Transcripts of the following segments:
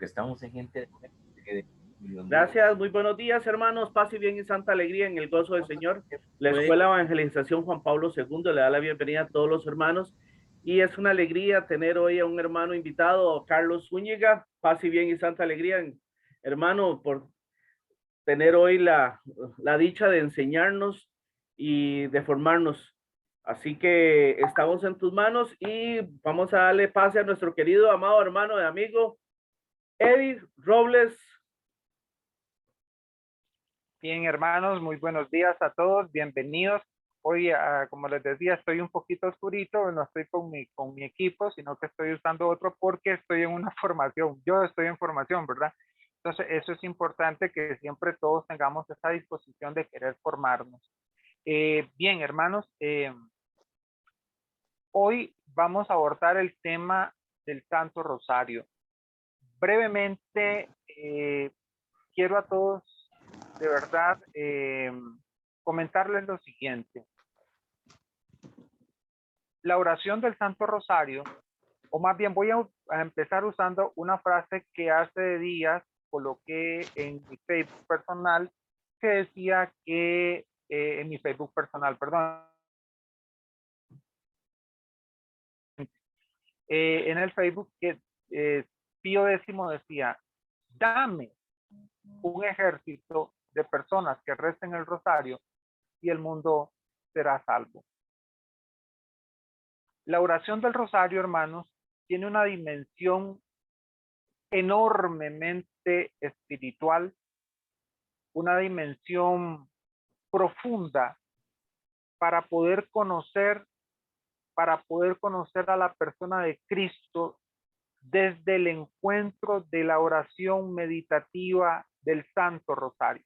estamos en gente de Gracias, muy buenos días, hermanos. Paz y bien y santa alegría en el gozo del Señor. La Escuela de Evangelización Juan Pablo II le da la bienvenida a todos los hermanos y es una alegría tener hoy a un hermano invitado, Carlos Zúñiga. Paz y bien y santa alegría, hermano, por tener hoy la dicha de enseñarnos y de formarnos. Así que estamos en tus manos y vamos a darle pase a nuestro querido, amado hermano y amigo, Eddie Robles. Bien, hermanos, muy buenos días a todos, bienvenidos. Hoy, como les decía, estoy un poquito oscurito, no estoy con mi equipo, sino que estoy usando otro porque estoy en una formación. Yo estoy en formación, ¿verdad? Entonces, eso es importante que siempre todos tengamos esa disposición de querer formarnos. Bien, hermanos, hoy vamos a abordar el tema del Santo Rosario. Brevemente, quiero a todos de verdad comentarles lo siguiente. La oración del Santo Rosario, o más bien voy a empezar usando una frase que hace días coloqué en mi Facebook personal, que decía que, en mi Facebook personal, perdón, en el Facebook, que Pío X decía, dame un ejército de personas que recen el rosario y el mundo será salvo. La oración del rosario, hermanos, tiene una dimensión enormemente espiritual, una dimensión profunda para poder conocer a la persona de Cristo desde el encuentro de la oración meditativa del Santo Rosario.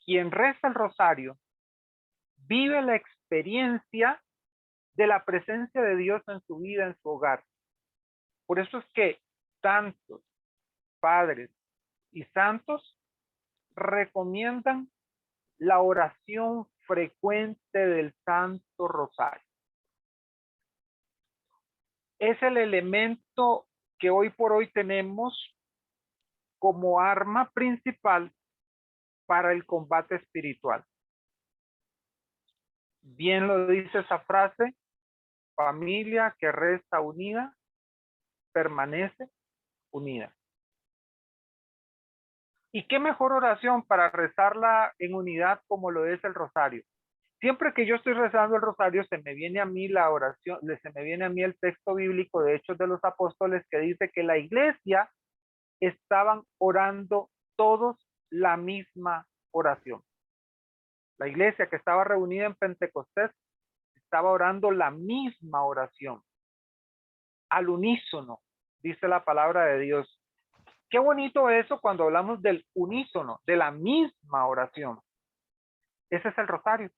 Quien reza el rosario vive la experiencia de la presencia de Dios en su vida, en su hogar. Por eso es que santos, padres y santos recomiendan la oración frecuente del Santo Rosario. Es el elemento que hoy por hoy tenemos como arma principal para el combate espiritual. Bien lo dice esa frase, familia que resta unida, permanece unida. ¿Y qué mejor oración para rezarla en unidad como lo es el rosario? Siempre que yo estoy rezando el rosario, se me viene a mí la oración, se me viene a mí el texto bíblico de Hechos de los Apóstoles que dice que la iglesia estaban orando todos la misma oración. La iglesia que estaba reunida en Pentecostés estaba orando la misma oración. Al unísono, dice la palabra de Dios. Qué bonito eso cuando hablamos del unísono, de la misma oración. Ese es el rosario.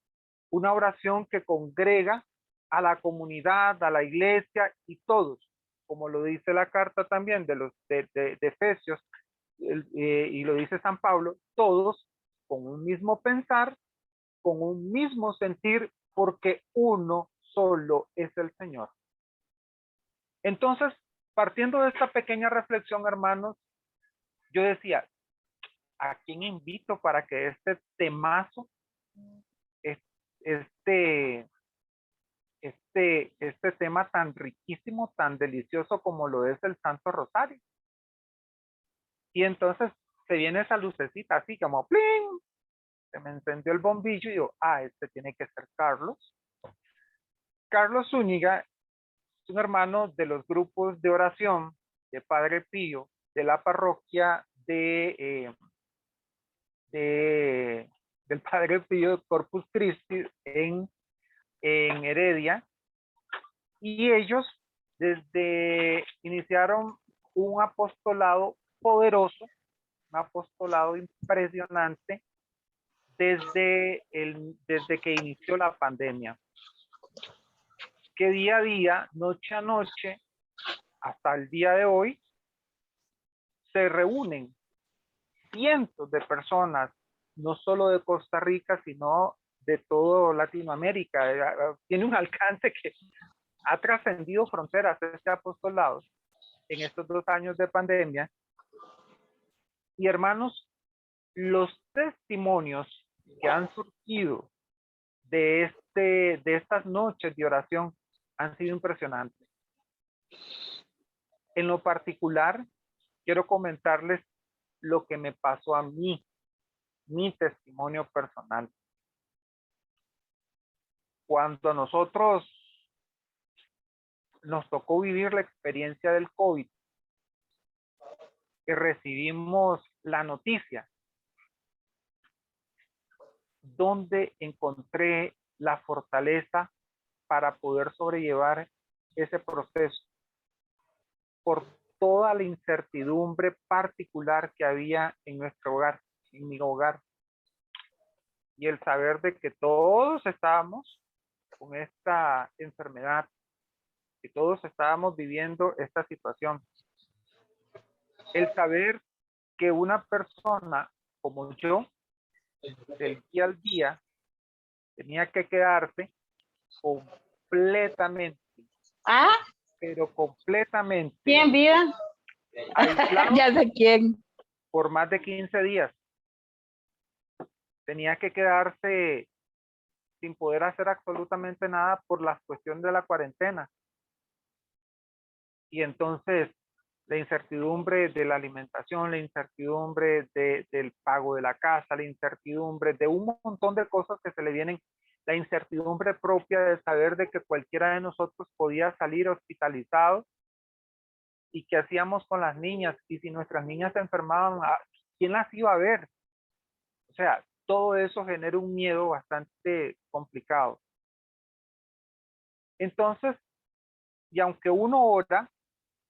Una oración que congrega a la comunidad, a la iglesia y todos, como lo dice la carta también de Efesios, y lo dice San Pablo, todos con un mismo pensar, con un mismo sentir, porque uno solo es el Señor. Entonces, partiendo de esta pequeña reflexión, hermanos, yo decía, ¿a quién invito para que este temazo, este tema tan riquísimo, tan delicioso como lo es el Santo Rosario? Y entonces se viene esa lucecita así como ¡pling! Se me encendió el bombillo y digo, este tiene que ser Carlos. Carlos Zúñiga es un hermano de los grupos de oración de Padre Pío, de la parroquia del Padre Pío Corpus Christi en Heredia. Y ellos iniciaron un apostolado poderoso, un apostolado impresionante desde que inició la pandemia, que día a día, noche a noche, hasta el día de hoy, se reúnen cientos de personas, no solo de Costa Rica, sino de toda Latinoamérica. Tiene un alcance que ha trascendido fronteras este apostolado. en estos 2 años de pandemia. Y hermanos, los testimonios que han surgido de estas noches de oración han sido impresionantes. En lo particular, quiero comentarles lo que me pasó a mí, mi testimonio personal. Cuando a nosotros nos tocó vivir la experiencia del COVID, que recibimos la noticia, donde encontré la fortaleza para poder sobrellevar ese proceso por toda la incertidumbre particular que había en nuestro hogar, en mi hogar, y el saber de que todos estábamos con esta enfermedad, que todos estábamos viviendo esta situación. El saber que una persona como yo, del día al día, tenía que quedarse completamente, pero completamente ¿Quién, vida? aislado Ya sé quién. por más de 15 días. Tenía que quedarse sin poder hacer absolutamente nada por la cuestión de la cuarentena. Y entonces la incertidumbre de la alimentación, la incertidumbre del pago de la casa, la incertidumbre de un montón de cosas que se le vienen, la incertidumbre propia de saber de que cualquiera de nosotros podía salir hospitalizado, y qué hacíamos con las niñas, y si nuestras niñas se enfermaban, ¿quién las iba a ver? O sea, todo eso genera un miedo bastante complicado. Entonces, y aunque uno ora,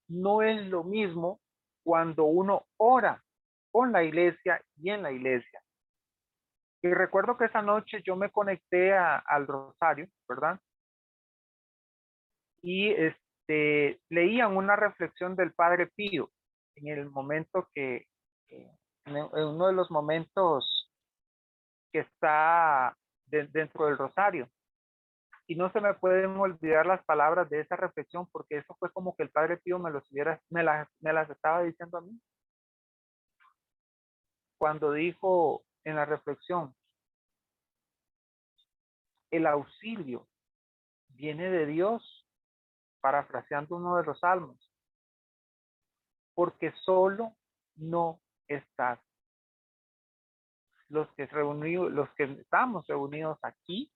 no es lo mismo cuando uno ora con la iglesia y en la iglesia. Y recuerdo que esa noche yo me conecté al rosario, ¿verdad? Y leían una reflexión del Padre Pío en el momento en uno de los momentos que está dentro del rosario. Y no se me pueden olvidar las palabras de esa reflexión, porque eso fue como que el Padre Pío me las estaba diciendo a mí. Cuando dijo en la reflexión, el auxilio viene de Dios, parafraseando uno de los salmos, porque solo no estás. Los que estamos reunidos aquí,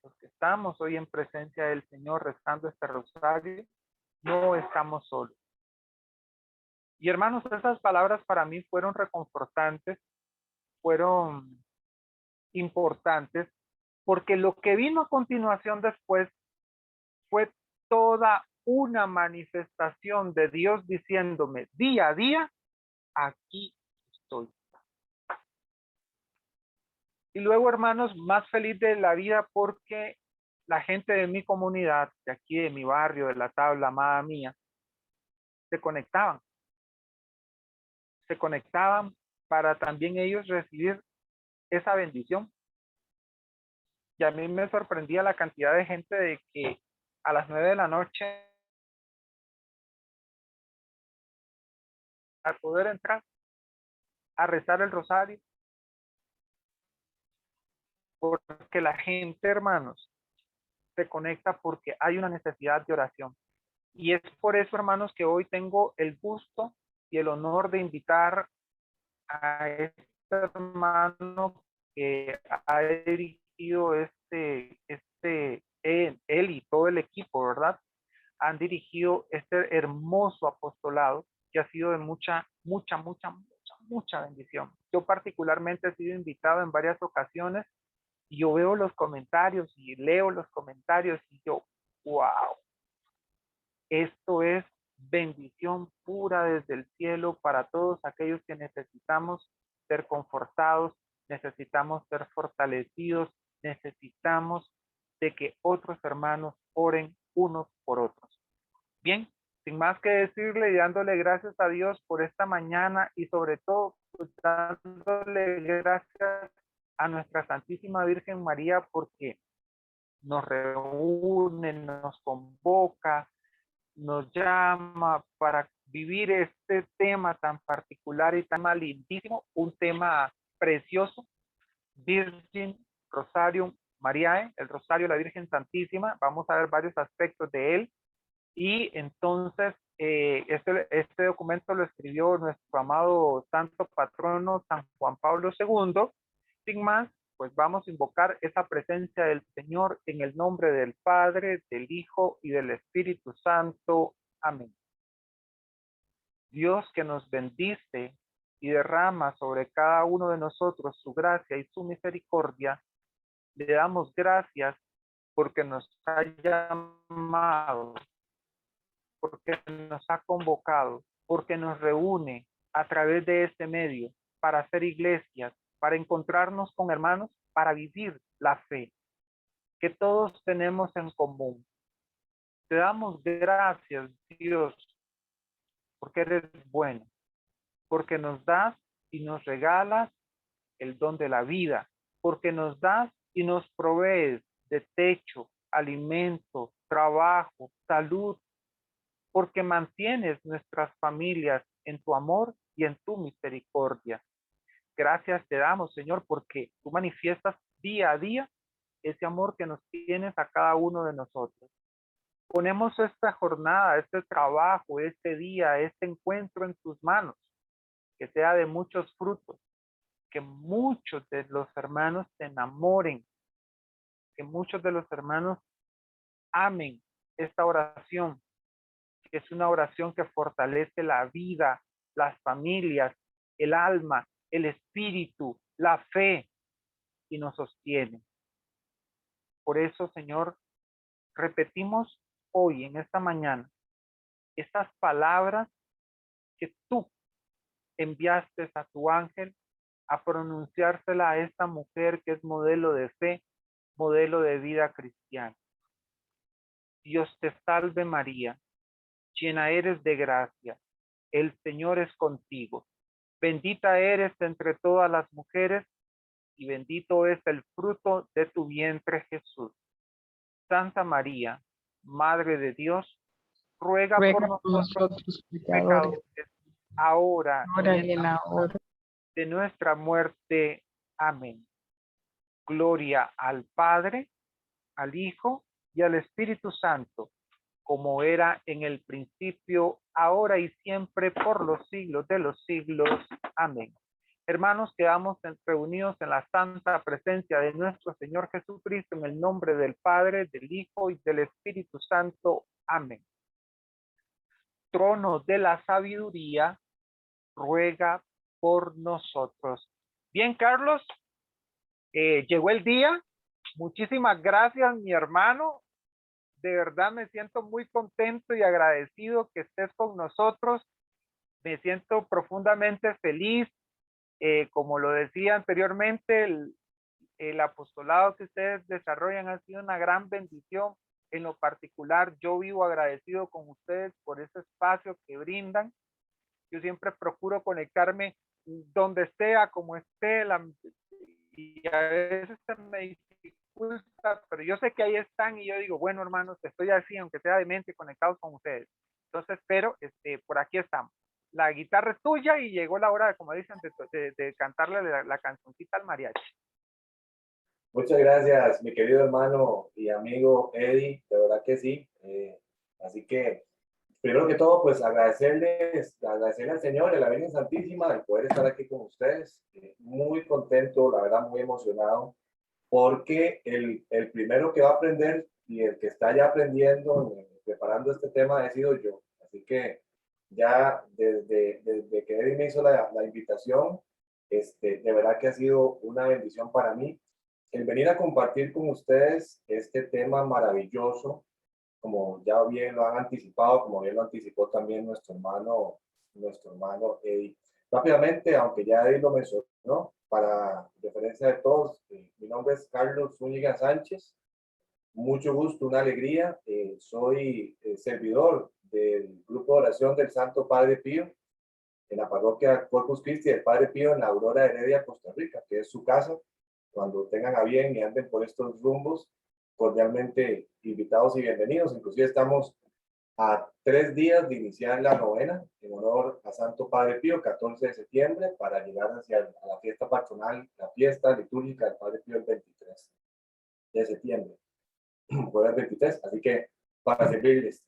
los que estamos hoy en presencia del Señor rezando este rosario, no estamos solos. Y hermanos, esas palabras para mí fueron reconfortantes, fueron importantes, porque lo que vino a continuación después fue toda una manifestación de Dios diciéndome día a día, aquí estoy. Y luego, hermanos, más feliz de la vida porque la gente de mi comunidad, de aquí de mi barrio, de la tabla amada mía, se conectaban para también ellos recibir esa bendición. Y a mí me sorprendía la cantidad de gente de que a las 9 de la noche a poder entrar a rezar el rosario, porque la gente, hermanos, se conecta porque hay una necesidad de oración. Y es por eso, hermanos, que hoy tengo el gusto y el honor de invitar a este hermano que ha dirigido él y todo el equipo, ¿verdad? Han dirigido este hermoso apostolado que ha sido de mucha bendición. Yo particularmente he sido invitado en varias ocasiones y yo veo los comentarios y leo los comentarios y yo, wow, esto es bendición pura desde el cielo para todos aquellos que necesitamos ser confortados, necesitamos ser fortalecidos, necesitamos de que otros hermanos oren unos por otros. Bien, sin más que decirle y dándole gracias a Dios por esta mañana y sobre todo dándole gracias a nuestra Santísima Virgen María porque nos reúne, nos convoca, nos llama para vivir este tema tan particular y tan lindísimo, un tema precioso, Virgin Rosarium Mariae, el Rosario de la Virgen Santísima. Vamos a ver varios aspectos de él. Y entonces, este documento lo escribió nuestro amado santo patrono San Juan Pablo II. Sin más, pues vamos a invocar esa presencia del Señor en el nombre del Padre, del Hijo y del Espíritu Santo. Amén. Dios, que nos bendice y derrama sobre cada uno de nosotros su gracia y su misericordia, le damos gracias porque nos ha llamado, porque nos ha convocado, porque nos reúne a través de este medio para hacer iglesias, para encontrarnos con hermanos, para vivir la fe que todos tenemos en común. Te damos gracias, Dios, porque eres bueno, porque nos das y nos regalas el don de la vida, porque nos das y nos provees de techo, alimento, trabajo, salud, porque mantienes nuestras familias en tu amor y en tu misericordia. Gracias te damos, Señor, porque tú manifiestas día a día ese amor que nos tienes a cada uno de nosotros. Ponemos esta jornada, este trabajo, este día, este encuentro en tus manos, que sea de muchos frutos, que muchos de los hermanos se enamoren, que muchos de los hermanos amen esta oración, que es una oración que fortalece la vida, las familias, el alma, el espíritu, la fe, y nos sostiene. Por eso, Señor, repetimos hoy, en esta mañana, estas palabras que tú enviaste a tu ángel a pronunciársela a esta mujer que es modelo de fe, modelo de vida cristiana. Dios te salve María, llena eres de gracia, el Señor es contigo. Bendita eres entre todas las mujeres y bendito es el fruto de tu vientre Jesús. Santa María, Madre de Dios, ruega por nosotros pecadores, ahora y en la hora de nuestra muerte. Amén. Gloria al Padre, al Hijo y al Espíritu Santo, como era en el principio, ahora y siempre, por los siglos de los siglos. Amén. Hermanos, quedamos reunidos en la santa presencia de nuestro Señor Jesucristo, en el nombre del Padre, del Hijo y del Espíritu Santo. Amén. Trono de la sabiduría, ruega por nosotros. Bien, Carlos, llegó el día. Muchísimas gracias, mi hermano. De verdad me siento muy contento y agradecido que estés con nosotros. Me siento profundamente feliz. Como lo decía anteriormente, el apostolado que ustedes desarrollan ha sido una gran bendición. En lo particular, yo vivo agradecido con ustedes por ese espacio que brindan. Yo siempre procuro conectarme donde esté, como esté, y a veces me dificulta, pero yo sé que ahí están y yo digo, bueno, hermanos, estoy así, aunque sea de mente, conectados con ustedes. Entonces, pero por aquí estamos. La guitarra es tuya y llegó la hora, como dicen, de cantarle la cancioncita al mariachi. Muchas gracias, mi querido hermano y amigo Eddie, de verdad que sí. Así que, primero que todo, pues agradecerle al Señor y a la Virgen Santísima de poder estar aquí con ustedes. Muy contento, la verdad, muy emocionado, porque el primero que va a aprender y el que está ya aprendiendo, preparando este tema, he sido yo. Así que ya desde que Eddie me hizo la invitación, de verdad que ha sido una bendición para mí el venir a compartir con ustedes este tema maravilloso, como ya bien lo han anticipado, como bien lo anticipó también nuestro hermano Eddie. Rápidamente, aunque ya Eddie lo mencionó, para referencia de todos, mi nombre es Carlos Zúñiga Sánchez. Mucho gusto, una alegría. Soy servidor del grupo de oración del Santo Padre Pío en la parroquia Corpus Christi del Padre Pío en la Aurora Heredia, Costa Rica, que es su casa. Cuando tengan a bien y anden por estos rumbos, cordialmente invitados y bienvenidos. Inclusive estamos a 3 días de iniciar la novena en honor a Santo Padre Pío, 14 de septiembre, para llegar hacia la fiesta patronal, la fiesta litúrgica del Padre Pío el 23 de septiembre, jueves 23, así que para servirles.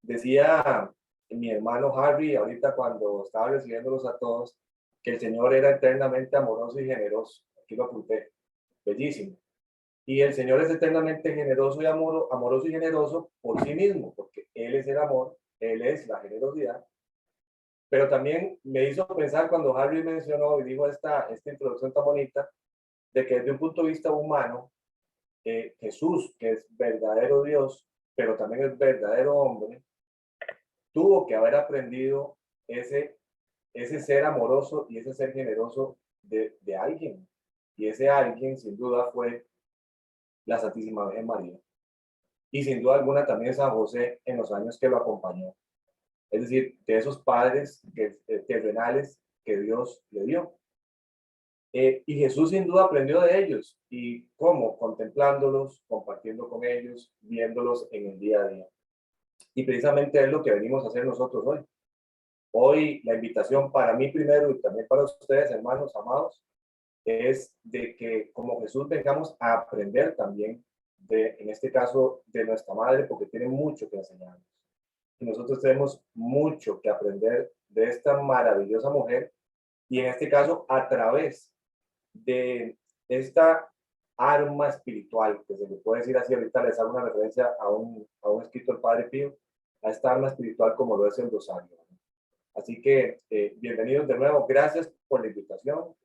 Decía mi hermano Harry ahorita cuando estaba recibiéndolos a todos, que el Señor era eternamente amoroso y generoso. Aquí lo apunté, bellísimo. Y el Señor es eternamente generoso y amoroso y generoso por sí mismo, porque Él es el amor, Él es la generosidad. Pero también me hizo pensar cuando Harry mencionó y dijo esta introducción tan bonita, de que desde un punto de vista humano, Jesús, que es verdadero Dios, pero también es verdadero hombre, tuvo que haber aprendido ese ser amoroso y ese ser generoso de alguien. Y ese alguien, sin duda, fue la Santísima Virgen María. Y sin duda alguna también San José en los años que lo acompañó. Es decir, de esos padres terrenales que Dios le dio. Y Jesús sin duda aprendió de ellos. ¿Y cómo? Contemplándolos, compartiendo con ellos, viéndolos en el día a día. Y precisamente es lo que venimos a hacer nosotros hoy. Hoy la invitación para mí primero y también para ustedes, hermanos amados, es de que como Jesús vengamos a aprender también en este caso, de nuestra madre, porque tiene mucho que enseñarnos. Y nosotros tenemos mucho que aprender de esta maravillosa mujer, y en este caso a través de esta arma espiritual, que se le puede decir así, ahorita les hago una referencia a un escrito del Padre Pío, a esta arma espiritual como lo es el rosario. Así que bienvenidos de nuevo, gracias por la invitación.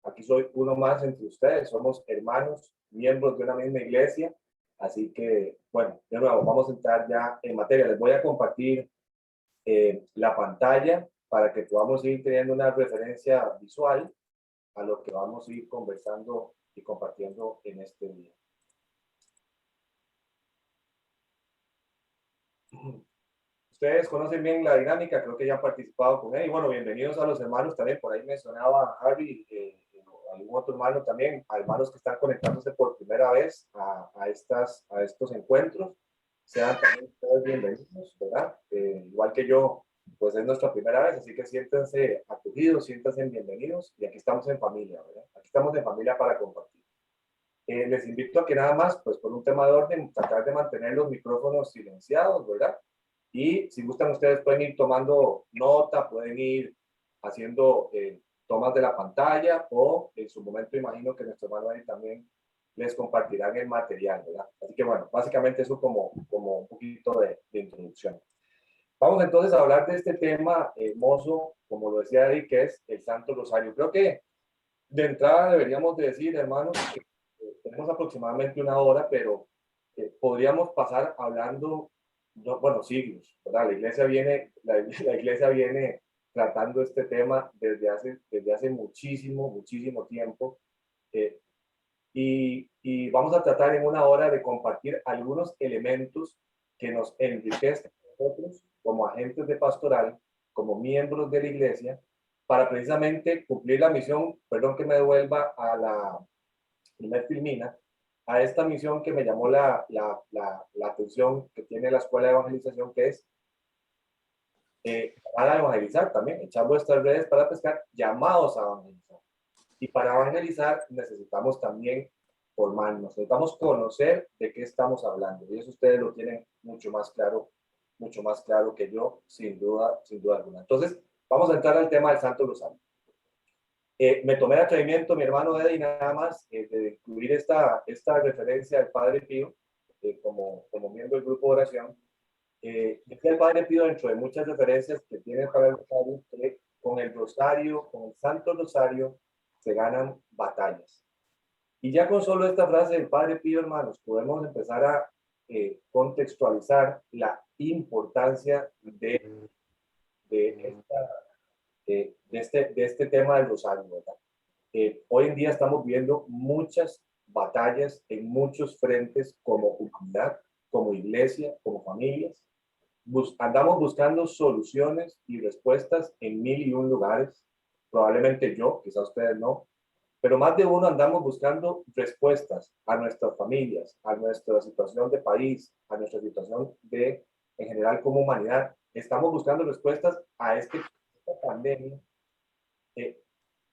Aquí soy uno más entre ustedes, somos hermanos, miembros de una misma iglesia, así que bueno, de nuevo vamos a entrar ya en materia. Les voy a compartir la pantalla para que podamos ir teniendo una referencia visual a lo que vamos a ir conversando y compartiendo en este día. Ustedes conocen bien la dinámica, creo que ya han participado con él. Y bueno, bienvenidos a los hermanos también. Por ahí mencionaba Harry, algún otro hermano también, a hermanos que están conectándose por primera vez a estos encuentros. Sean también todos bienvenidos, ¿verdad? Igual que yo, pues es nuestra primera vez, así que siéntanse acogidos, siéntanse bienvenidos. Y aquí estamos en familia, ¿verdad? Aquí estamos en familia para compartir. Les invito a que nada más, pues por un tema de orden, tratar de mantener los micrófonos silenciados, ¿verdad? Y si gustan ustedes pueden ir tomando nota, pueden ir haciendo tomas de la pantalla o en su momento imagino que nuestro hermano ahí también les compartirán el material, ¿verdad? Así que bueno, básicamente eso como un poquito de introducción. Vamos entonces a hablar de este tema hermoso, como lo decía Eric, que es el Santo Rosario. Creo que de entrada deberíamos de decir, hermanos, que tenemos aproximadamente una hora, pero podríamos pasar hablando, bueno, siglos, ¿verdad? La iglesia viene tratando este tema desde hace muchísimo tiempo. Y vamos a tratar en una hora de compartir algunos elementos que nos enriquecen a nosotros como agentes de pastoral, como miembros de la iglesia, para precisamente cumplir la misión, perdón que me devuelva a la primer filmina, a esta misión que me llamó la atención que tiene la Escuela de Evangelización, que es para evangelizar también, echar vuestras redes para pescar, llamados a evangelizar. Y para evangelizar necesitamos también formarnos, necesitamos conocer de qué estamos hablando. Y eso ustedes lo tienen mucho más claro que yo, sin duda alguna. Entonces, vamos a entrar al tema del Santo Rosario. Me tomé el atrevimiento, mi hermano Eddie, nada más, de incluir esta referencia al Padre Pío como miembro del grupo de oración. Decía el Padre Pío, dentro de muchas referencias que tiene para el Rosario, que con el Rosario, con el Santo Rosario, se ganan batallas. Y ya con solo esta frase del Padre Pío, hermanos, podemos empezar a contextualizar la importancia de este tema del Rosario, ¿verdad? Hoy en día estamos viendo muchas batallas en muchos frentes como comunidad, como iglesia, como familias. Andamos buscando soluciones y respuestas en 1001 lugares. Probablemente yo, quizás ustedes no, pero más de uno andamos buscando respuestas a nuestras familias, a nuestra situación de país, a nuestra situación de en general como humanidad, estamos buscando respuestas a esta pandemia.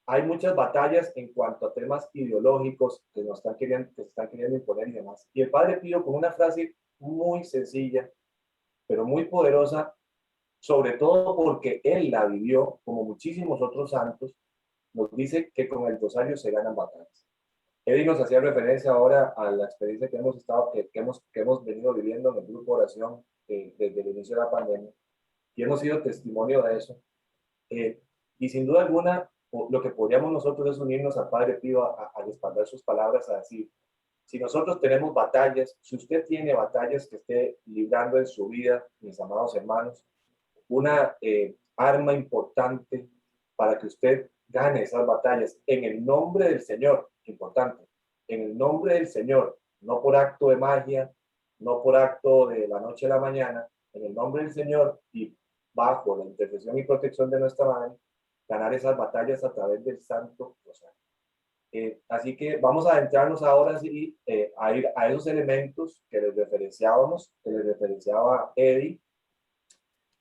Hay muchas batallas en cuanto a temas ideológicos que nos están queriendo, que se están queriendo imponer y demás. Y el Padre Pío, con una frase muy sencilla, pero muy poderosa, sobre todo porque él la vivió, como muchísimos otros santos, nos dice que con el rosario se ganan batallas. Eddie nos hacía referencia ahora a la experiencia que hemos estado, que hemos venido viviendo en el grupo de oración desde el inicio de la pandemia, y hemos sido testimonio de eso. Y sin duda alguna, lo que podríamos nosotros es unirnos al Padre Pío a respaldar sus palabras, a decir, si nosotros tenemos batallas, si usted tiene batallas que esté librando en su vida, mis amados hermanos, una arma importante para que usted gane esas batallas en el nombre del Señor, importante, en el nombre del Señor, no por acto de magia, no por acto de la noche a la mañana, en el nombre del Señor y bajo la intercesión y protección de nuestra Madre, ganar esas batallas a través del Santo Rosario. Así que vamos a adentrarnos ahora sí a ir a esos elementos que les referenciábamos, que les referenciaba Eddie,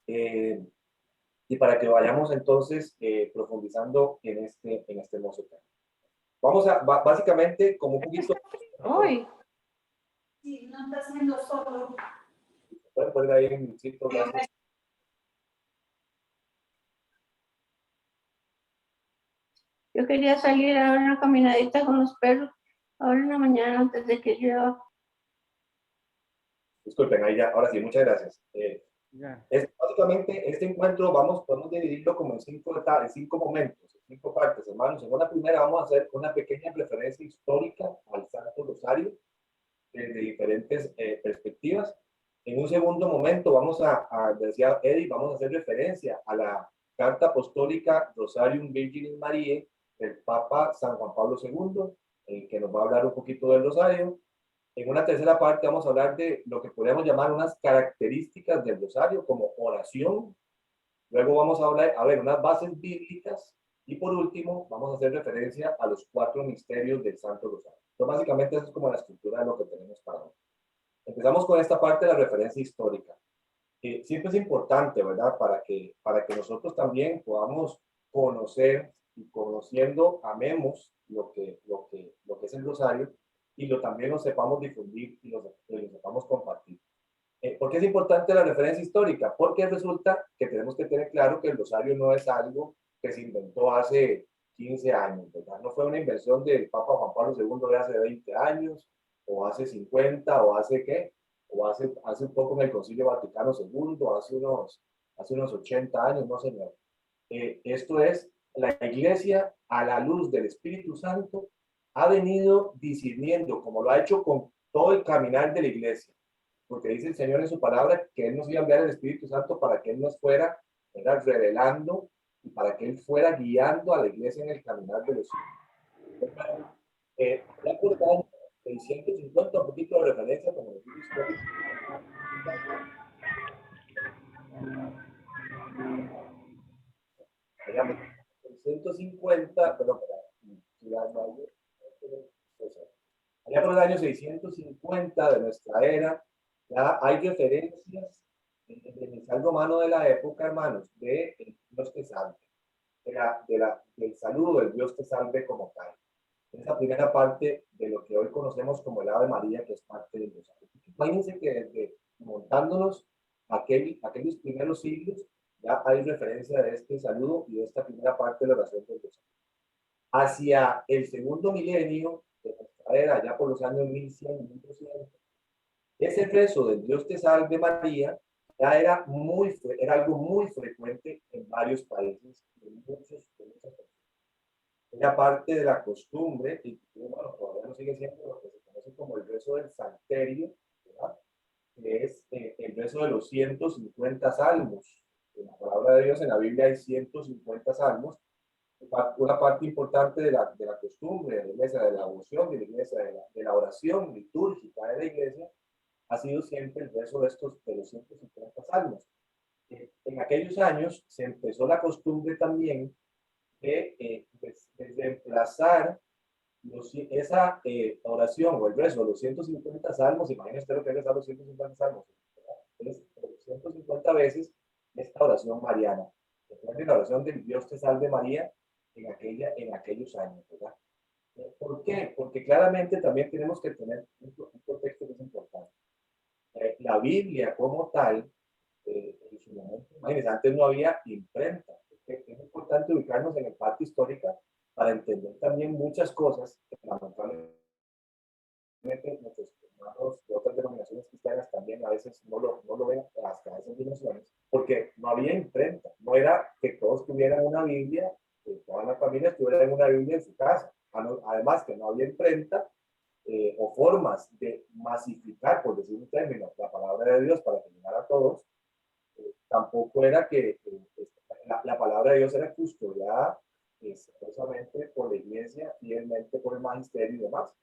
y para que vayamos entonces profundizando en este hermoso tema. Vamos a, básicamente, como un poquito... Hoy. Sí, no está haciendo solo. Pueden poner ahí en el sitio, gracias. Yo quería salir a dar una caminadita con los perros ahora en la mañana antes de que llueva. Disculpen, ahí ya, ahora sí, muchas gracias. Básicamente, este encuentro podemos dividirlo como en cinco momentos, en 5 partes, hermanos. En una primera vamos a hacer una pequeña referencia histórica al Santo Rosario desde diferentes perspectivas. En un segundo momento decía Eddie, vamos a hacer referencia a la Carta Apostólica Rosarium Virginis Mariae del Papa San Juan Pablo II, que nos va a hablar un poquito del Rosario. En una tercera parte vamos a hablar de lo que podríamos llamar unas características del Rosario como oración. Luego vamos a ver unas bases bíblicas y por último vamos a hacer referencia a los 4 misterios del Santo Rosario. Entonces básicamente eso es como la estructura de lo que tenemos para hoy. Empezamos con esta parte de la referencia histórica. Siempre es importante, ¿verdad? Para que nosotros también podamos conocer y conociendo, amemos lo que es el Rosario y también lo sepamos difundir y lo sepamos compartir. ¿Por qué es importante la referencia histórica? Porque resulta que tenemos que tener claro que el Rosario no es algo que se inventó hace 15 años, ¿verdad? No fue una invención del Papa Juan Pablo II de hace 20 años, o hace 50, o hace ¿qué? O hace un poco en el Concilio Vaticano II, hace unos 80 años, no señor. Esto es, la Iglesia, a la luz del Espíritu Santo, ha venido discerniendo, como lo ha hecho con todo el caminar de la Iglesia, porque dice el Señor en su palabra que Él nos iba a enviar el Espíritu Santo para que Él nos fuera, ¿verdad?, revelando y para que Él fuera guiando a la Iglesia en el caminar de los siglos. Ya por el año 650, un poquito de referencia como el libro histórico. Allá 650, perdón, allá por el año 650 de nuestra era, ya hay referencias en el salmo humano de la época, hermanos, de Dios te salve, del saludo del Dios te salve como tal. Esa primera parte de lo que hoy conocemos como el Ave María, que es parte del Rosario. Imagínense que desde montándonos aquellos primeros siglos, ya hay referencia de este saludo y de esta primera parte de la oración del Rosario. Hacia el segundo milenio de nuestra era, ya por los años 1100 y 1200, ese rezo del Dios te salve María ya era algo muy frecuente en varios países, en muchas personas. Era parte de la costumbre, y bueno, todavía no sigue siendo lo que se conoce como el rezo del Salterio, ¿verdad?, que es el rezo de los 150 salmos. En la palabra de Dios, en la Biblia hay 150 salmos. Una parte importante de la costumbre de la iglesia, de la devoción de la iglesia, de la oración litúrgica de la iglesia, ha sido siempre el rezo de los 150 salmos. En aquellos años se empezó la costumbre también de reemplazar esa oración o el rezo de los 150 salmos. Imagínense lo que es rezar los 150 salmos. Es 250 veces esta oración mariana. Recuerden la oración del Dios te salve María en aquellos años, ¿verdad? ¿Por qué? Porque claramente también tenemos que tener un contexto que es importante. La Biblia como tal, en su momento, imagínense, antes no había imprenta. Es importante ubicarnos en el parte histórica para entender también muchas cosas que lamentablemente nuestros hermanos de otras denominaciones cristianas también a veces no lo ven hasta esas dimensiones, porque no había imprenta. No era que todos tuvieran una Biblia, que todas las familias tuvieran una Biblia en su casa. Además que no había imprenta, o formas de masificar, por decir un término, la palabra de Dios para que llegara a todos. Tampoco era que la palabra de Dios era custodiada expresamente por la iglesia, fielmente por el magisterio y demás.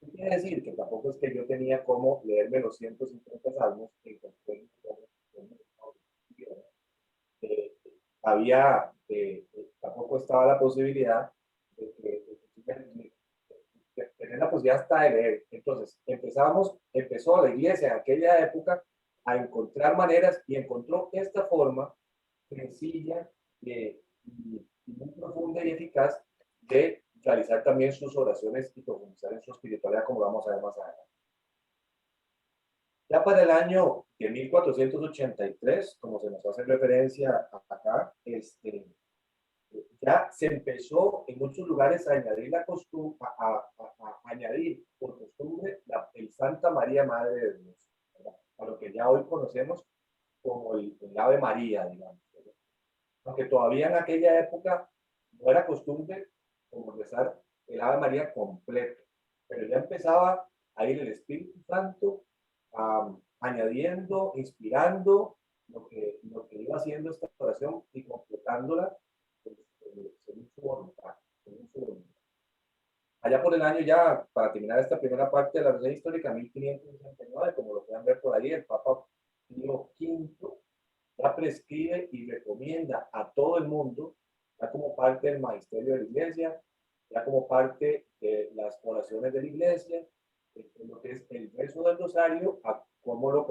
¿Qué quiere decir? Que tampoco es que yo tenía cómo leerme los 150 salmos en había, tampoco estaba la posibilidad de tener la posibilidad hasta de leer. Entonces, empezó la iglesia en aquella época a encontrar maneras y encontró esta forma sencilla y muy profunda y eficaz de realizar también sus oraciones y profundizar en su espiritualidad, como vamos a ver más adelante. Ya para el año de 1483, como se nos hace referencia acá, ya se empezó en muchos lugares a añadir la costumbre, a añadir por costumbre el Santa María Madre de Dios, ¿verdad? A lo que ya hoy conocemos como el Ave María, digamos, ¿verdad? Aunque todavía en aquella época no era costumbre como rezar el Ave María completo, pero ya empezaba a ir el Espíritu Santo añadiendo, inspirando lo que iba haciendo esta oración y completándola según su voluntad, según su voluntad. Allá por el año ya, para terminar esta primera parte de la reseña histórica, 1569, como lo pueden ver por ahí, el Papa Pío V ya prescribe y recomienda a todo el mundo, ya como parte del magisterio de la iglesia, ya como parte de las oraciones de la iglesia, en lo que es el rezo del rosario, a cómo lo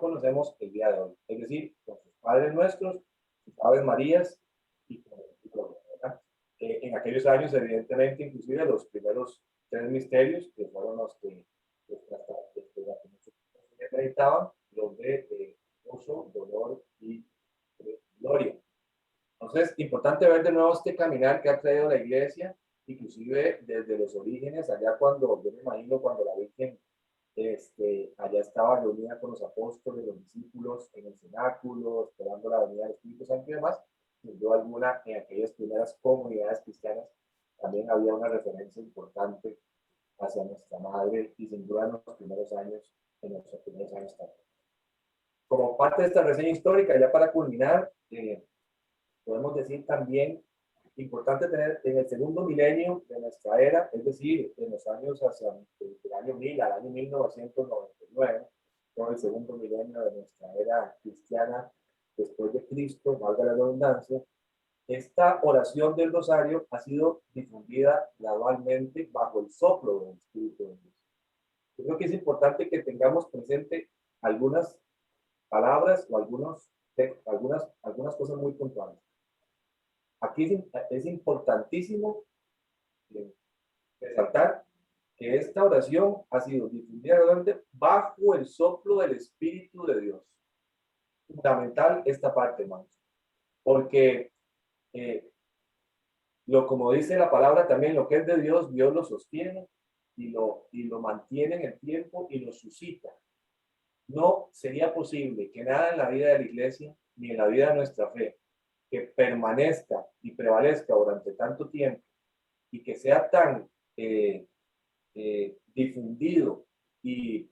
conocemos el día de hoy. Es decir, con sus Padres Nuestros, sus Aves Marías y con ¿verdad? En aquellos años, evidentemente, inclusive los primeros 3 misterios, que fueron los que meditaban, los de gozo, dolor y gloria. Entonces, importante ver de nuevo este caminar que ha traído la iglesia, inclusive desde los orígenes, allá cuando, yo me imagino cuando la Virgen allá estaba reunida con los apóstoles, los discípulos en el cenáculo, esperando la venida del Espíritu Santo y demás, sin duda alguna, en aquellas primeras comunidades cristianas también había una referencia importante hacia nuestra madre y sin duda en los primeros años, también. Como parte de esta reseña histórica, ya para culminar, podemos decir también importante tener en el segundo milenio de nuestra era, es decir, en los años hacia el año 1000 al año 1999, con el segundo milenio de nuestra era cristiana después de Cristo, valga la redundancia, esta oración del rosario ha sido difundida gradualmente bajo el soplo del Espíritu de Dios. Yo creo que es importante que tengamos presente algunas palabras o algunas cosas muy puntuales. Aquí es importantísimo resaltar que esta oración ha sido difundida bajo el soplo del Espíritu de Dios. Fundamental esta parte, hermanos, porque como dice la palabra también, lo que es de Dios, Dios lo sostiene y lo mantiene en el tiempo y lo suscita. No sería posible que nada en la vida de la iglesia ni en la vida de nuestra fe que permanezca y prevalezca durante tanto tiempo y que sea tan difundido y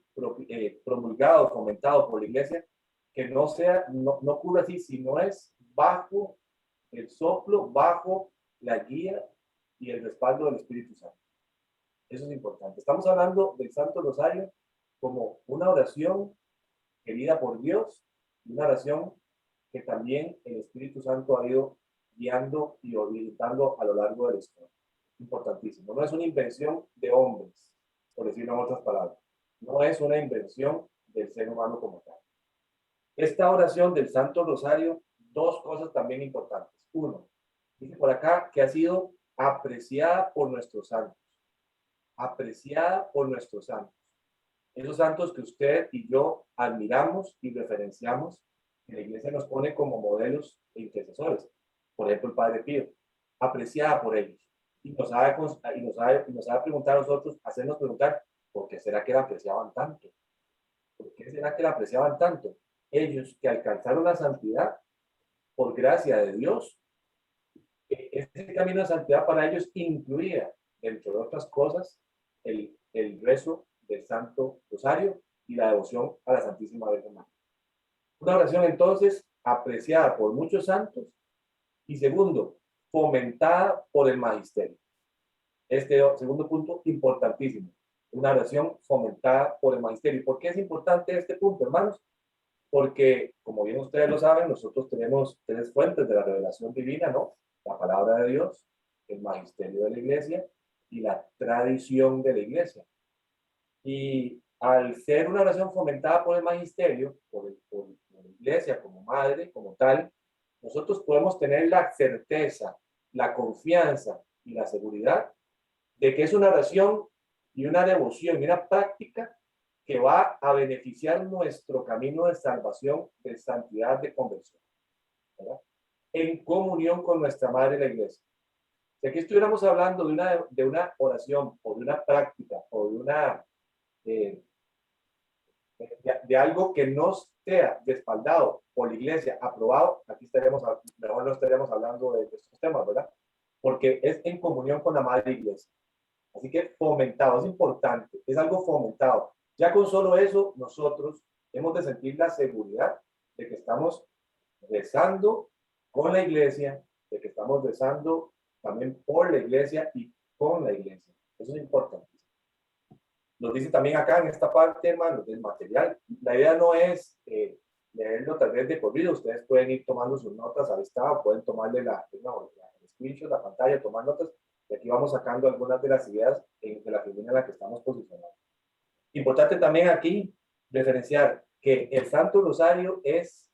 promulgado, fomentado por la iglesia, que no ocurra así, si no es bajo el soplo, bajo la guía y el respaldo del Espíritu Santo. Eso es importante. Estamos hablando del Santo Rosario como una oración querida por Dios, una oración que también el Espíritu Santo ha ido guiando y orientando a lo largo de la historia. Importantísimo. No es una invención de hombres, por decirlo en otras palabras. No es una invención del ser humano como tal. esta oración del Santo Rosario, dos cosas también importantes. Uno, dice por acá que ha sido apreciada por nuestros santos. Apreciada por nuestros santos. Esos santos que usted y yo admiramos y referenciamos, que la iglesia nos pone como modelos e intercesores. Por ejemplo, el Padre Pío, apreciada por ellos. Y nos ha de preguntar a nosotros, hacernos preguntar, ¿por qué será que la apreciaban tanto? ¿Por qué será que la apreciaban tanto? Ellos que alcanzaron la santidad por gracia de Dios, ese camino de santidad para ellos incluía, entre otras cosas, el rezo del Santo Rosario y la devoción a la Santísima Virgen María. Una oración entonces apreciada por muchos santos y segundo, fomentada por el magisterio. Este segundo punto importantísimo, una oración fomentada por el magisterio. ¿Por qué es importante este punto, hermanos? Porque, como bien ustedes lo saben, nosotros tenemos tres fuentes de la revelación divina, ¿no? La palabra de Dios, el magisterio de la iglesia y la tradición de la iglesia. Y al ser una oración fomentada por el magisterio, por la iglesia como madre, como tal, nosotros podemos tener la certeza, la confianza y la seguridad de que es una oración y una devoción y una práctica que va a beneficiar nuestro camino de salvación, de santidad, de conversión, ¿verdad? En comunión con nuestra madre la iglesia. Si aquí estuviéramos hablando de una oración o de una práctica o de algo que no sea respaldado por la iglesia, aprobado, aquí mejor no estaríamos hablando de estos temas, ¿verdad? Porque es en comunión con la madre iglesia. Así que fomentado, es importante, es algo fomentado. Ya con solo eso, nosotros hemos de sentir la seguridad de que estamos rezando con la iglesia, de que estamos rezando también por la iglesia y con la iglesia. Eso es importante. Nos dice también acá en esta parte, hermanos, del material. La idea no es leerlo tal vez de corrido. Ustedes pueden ir tomando sus notas al estado, pueden tomarle el screenshot, la pantalla, tomar notas. Y aquí vamos sacando algunas de las ideas de la primera en la que estamos posicionados. Importante también aquí referenciar que el Santo Rosario es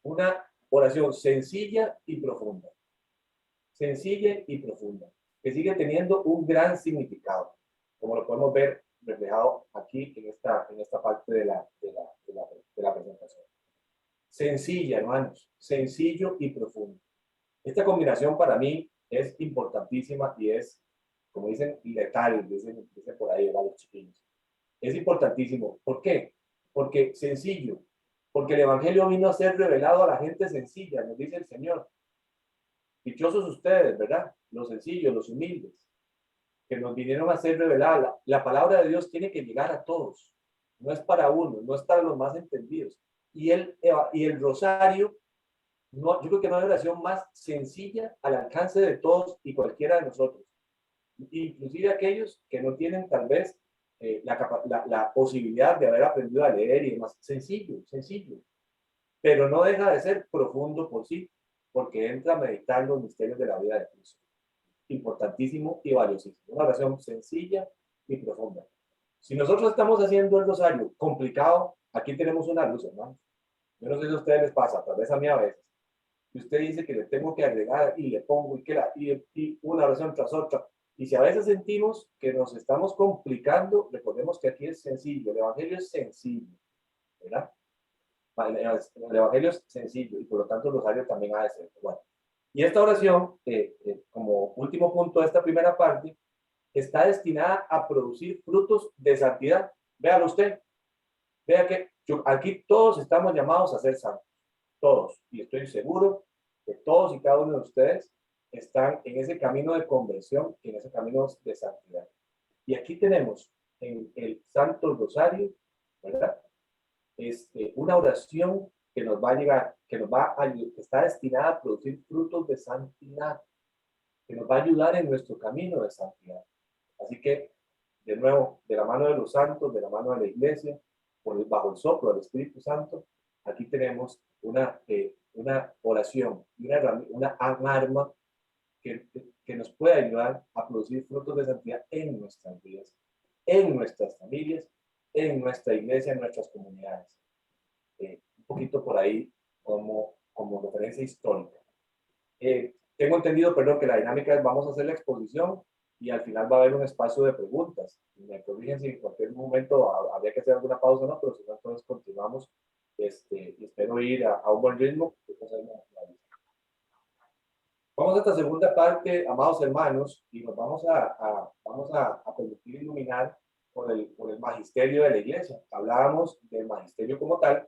una oración sencilla y profunda. Sencilla y profunda, que sigue teniendo un gran significado, como lo podemos ver reflejado aquí en esta parte de la presentación. Sencilla, hermanos, sencillo y profundo. Esta combinación para mí es importantísima y es, como dicen, letal, dicen por ahí, ¿verdad? Los chiquillos. Es importantísimo. ¿Por qué? Porque sencillo, porque el Evangelio vino a ser revelado a la gente sencilla, nos dice el Señor. Dichosos ustedes, ¿verdad? Los sencillos, los humildes, que nos vinieron a ser revelada. La palabra de Dios tiene que llegar a todos. No es para uno, no es para los más entendidos. Y el rosario, no, yo creo que no hay oración más sencilla al alcance de todos y cualquiera de nosotros. Inclusive aquellos que no tienen tal vez la posibilidad de haber aprendido a leer y demás. Sencillo, sencillo. Pero no deja de ser profundo por sí, porque entra a meditar los misterios de la vida de Cristo. Importantísimo y valiosísimo. Una oración sencilla y profunda. Si nosotros estamos haciendo el rosario complicado, aquí tenemos una luz, hermanos. Yo no sé si a ustedes les pasa, tal vez a mí a veces. Y usted dice que le tengo que agregar y le pongo y una oración tras otra. Y si a veces sentimos que nos estamos complicando, recordemos que aquí es sencillo. El Evangelio es sencillo, ¿verdad? El Evangelio es sencillo y por lo tanto el rosario también ha de ser. Bueno, y esta oración, como último punto de esta primera parte, está destinada a producir frutos de santidad. Véalo usted. Vea que aquí todos estamos llamados a ser santos. Todos. Y estoy seguro que todos y cada uno de ustedes están en ese camino de conversión y en ese camino de santidad. Y aquí tenemos en el Santo Rosario, ¿verdad? Una oración que nos va a llegar, que está destinada a producir frutos de santidad, que nos va a ayudar en nuestro camino de santidad. Así que, de nuevo, de la mano de los santos, de la mano de la iglesia, bajo el soplo del Espíritu Santo, aquí tenemos una oración, una arma que nos puede ayudar a producir frutos de santidad en nuestras vidas, en nuestras familias, en nuestra iglesia, en nuestras comunidades. un poquito por ahí como referencia histórica. Tengo entendido, perdón, que la dinámica es vamos a hacer la exposición y al final va a haber un espacio de preguntas. Me corrigen si en cualquier momento habría que hacer alguna pausa, ¿no? Pero si no, entonces continuamos. Y espero ir a un buen ritmo. Vamos a esta segunda parte, amados hermanos, y nos vamos a permitir iluminar por el magisterio de la iglesia. Hablábamos del magisterio como tal,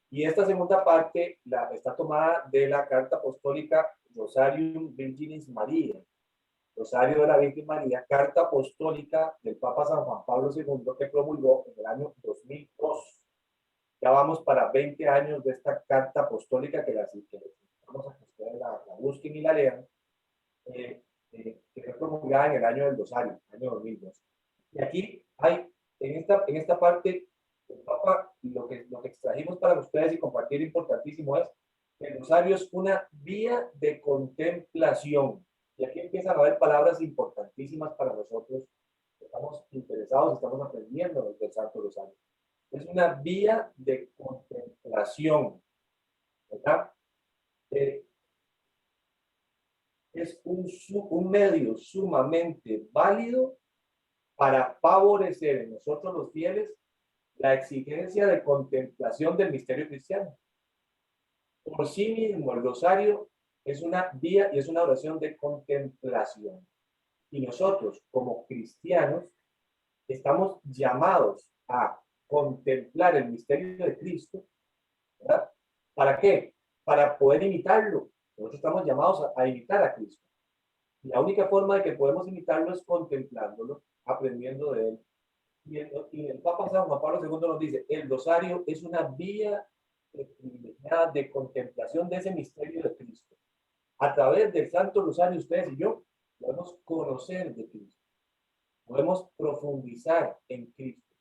y esta segunda parte está tomada de la carta apostólica Rosarium Virginis Maria, Rosario de la Virgen María, carta apostólica del Papa San Juan Pablo II, que promulgó en el año 2002. Ya vamos para 20 años de esta carta apostólica que vamos a que ustedes la busquen y la lean, que fue promulgada en el año del Rosario, año 2002. Y aquí hay, en esta parte, el Papa, lo que extrajimos para ustedes y compartir importantísimo es que el Rosario es una vía de contemplación. Y aquí empiezan a haber palabras importantísimas para nosotros. Estamos interesados, estamos aprendiendo del Santo Rosario. Es una vía de contemplación, ¿verdad? Es un medio sumamente válido para favorecer en nosotros los fieles la exigencia de contemplación del misterio cristiano. Por sí mismo, el rosario es una vía y es una oración de contemplación. Y nosotros, como cristianos, estamos llamados a contemplar el misterio de Cristo, ¿verdad? ¿Para qué? Para poder imitarlo. Nosotros estamos llamados a imitar a Cristo. Y la única forma de que podemos imitarlo es contemplándolo, aprendiendo de él. Y el Papa San Juan Pablo II nos dice, el rosario es una vía privilegiada de contemplación de ese misterio de Cristo. A través del Santo Rosario, ustedes y yo podemos conocer de Cristo. Podemos profundizar en Cristo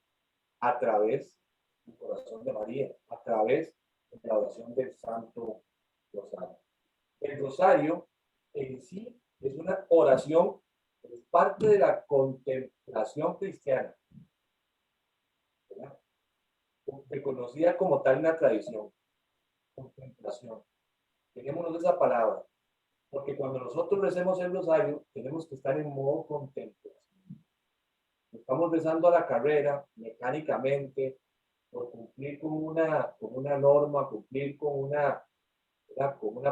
a través del corazón de María, a través de la oración del Santo Rosario. El rosario en sí es una oración, es parte de la contemplación cristiana, ¿verdad? Reconocida como tal una tradición, contemplación. Tenemos esa palabra, porque cuando nosotros recemos el rosario, tenemos que estar en modo contemplación. Estamos rezando a la carrera, mecánicamente, por cumplir con una norma, cumplir con una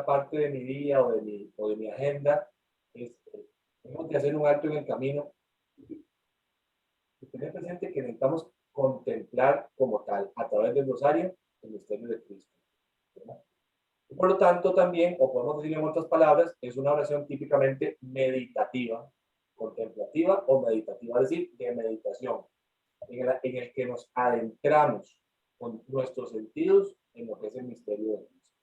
parte de mi día o de mi agenda. Tenemos que hacer un alto en el camino y tener presente que necesitamos contemplar como tal, a través del rosario, el misterio de Cristo, ¿verdad? Y por lo tanto también, o podemos decir en otras palabras, es una oración típicamente meditativa, contemplativa o meditativa, es decir, de meditación, en el que nos adentramos con nuestros sentidos en lo que es el misterio de Cristo.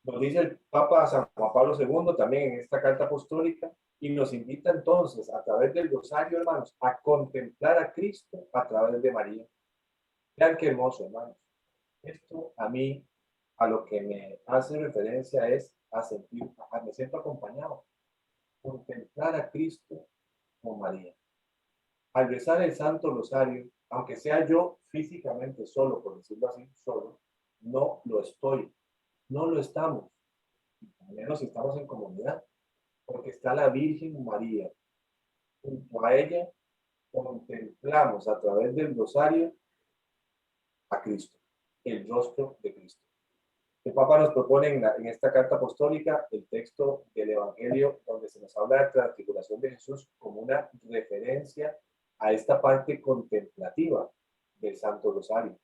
Nos dice el Papa San Juan Pablo II también en esta carta apostólica y nos invita entonces a través del rosario, hermanos, a contemplar a Cristo a través de María. Vean qué hermoso, hermanos. Esto a mí, a lo que me hace referencia es me siento acompañado. Contemplar a Cristo con María. Al rezar el Santo Rosario, aunque sea yo físicamente solo, por decirlo así, solo, no lo estoy. No lo estamos, al menos si estamos en comunidad, porque está la Virgen María. Junto a ella contemplamos a través del rosario a Cristo, el rostro de Cristo. El Papa nos propone en esta carta apostólica el texto del Evangelio donde se nos habla de la transfiguración de Jesús como una referencia a esta parte contemplativa del Santo Rosario.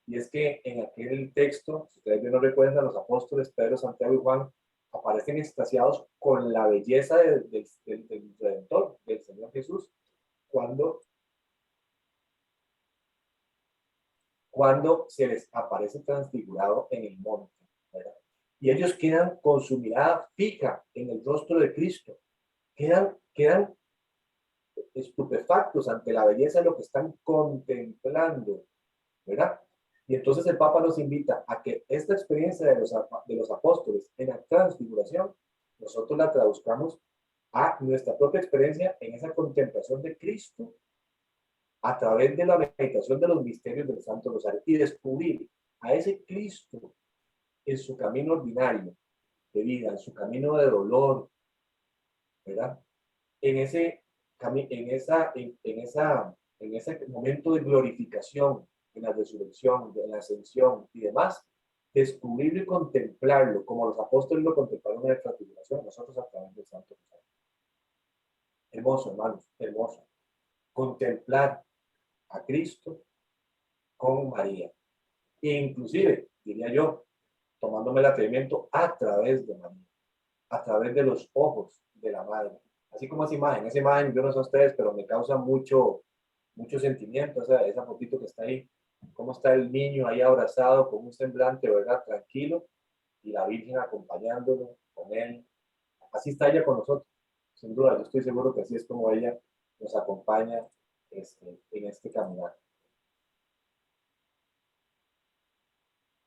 Y es que en aquel texto, si ustedes bien lo recuerdan, los apóstoles Pedro, Santiago y Juan aparecen extasiados con la belleza del Redentor, del Señor Jesús, cuando se les aparece transfigurado en el monte, ¿verdad? Y ellos quedan con su mirada fija en el rostro de Cristo, quedan estupefactos ante la belleza de lo que están contemplando, ¿verdad? Y entonces el Papa nos invita a que esta experiencia de los apóstoles en la transfiguración, nosotros la traduzcamos a nuestra propia experiencia en esa contemplación de Cristo a través de la meditación de los misterios del Santo Rosario y descubrir a ese Cristo en su camino ordinario de vida, en su camino de dolor, ¿verdad? En ese, en ese momento de glorificación, en la resurrección, en la ascensión y demás, descubrirlo y contemplarlo como los apóstoles lo contemplaron en la transfiguración, nosotros a través del Santo Rosario. Hermoso, hermanos, hermoso. Contemplar a Cristo con María. E inclusive, diría yo, tomándome el atrevimiento a través de María, a través de los ojos de la Madre. Así como esa imagen, yo no sé a ustedes, pero me causa mucho sentimiento, o sea, esa fotito que está ahí, cómo está el niño ahí abrazado con un semblante, ¿verdad? Tranquilo, y la Virgen acompañándolo con él. Así está ella con nosotros, sin duda, yo estoy seguro que así es como ella nos acompaña en este caminar.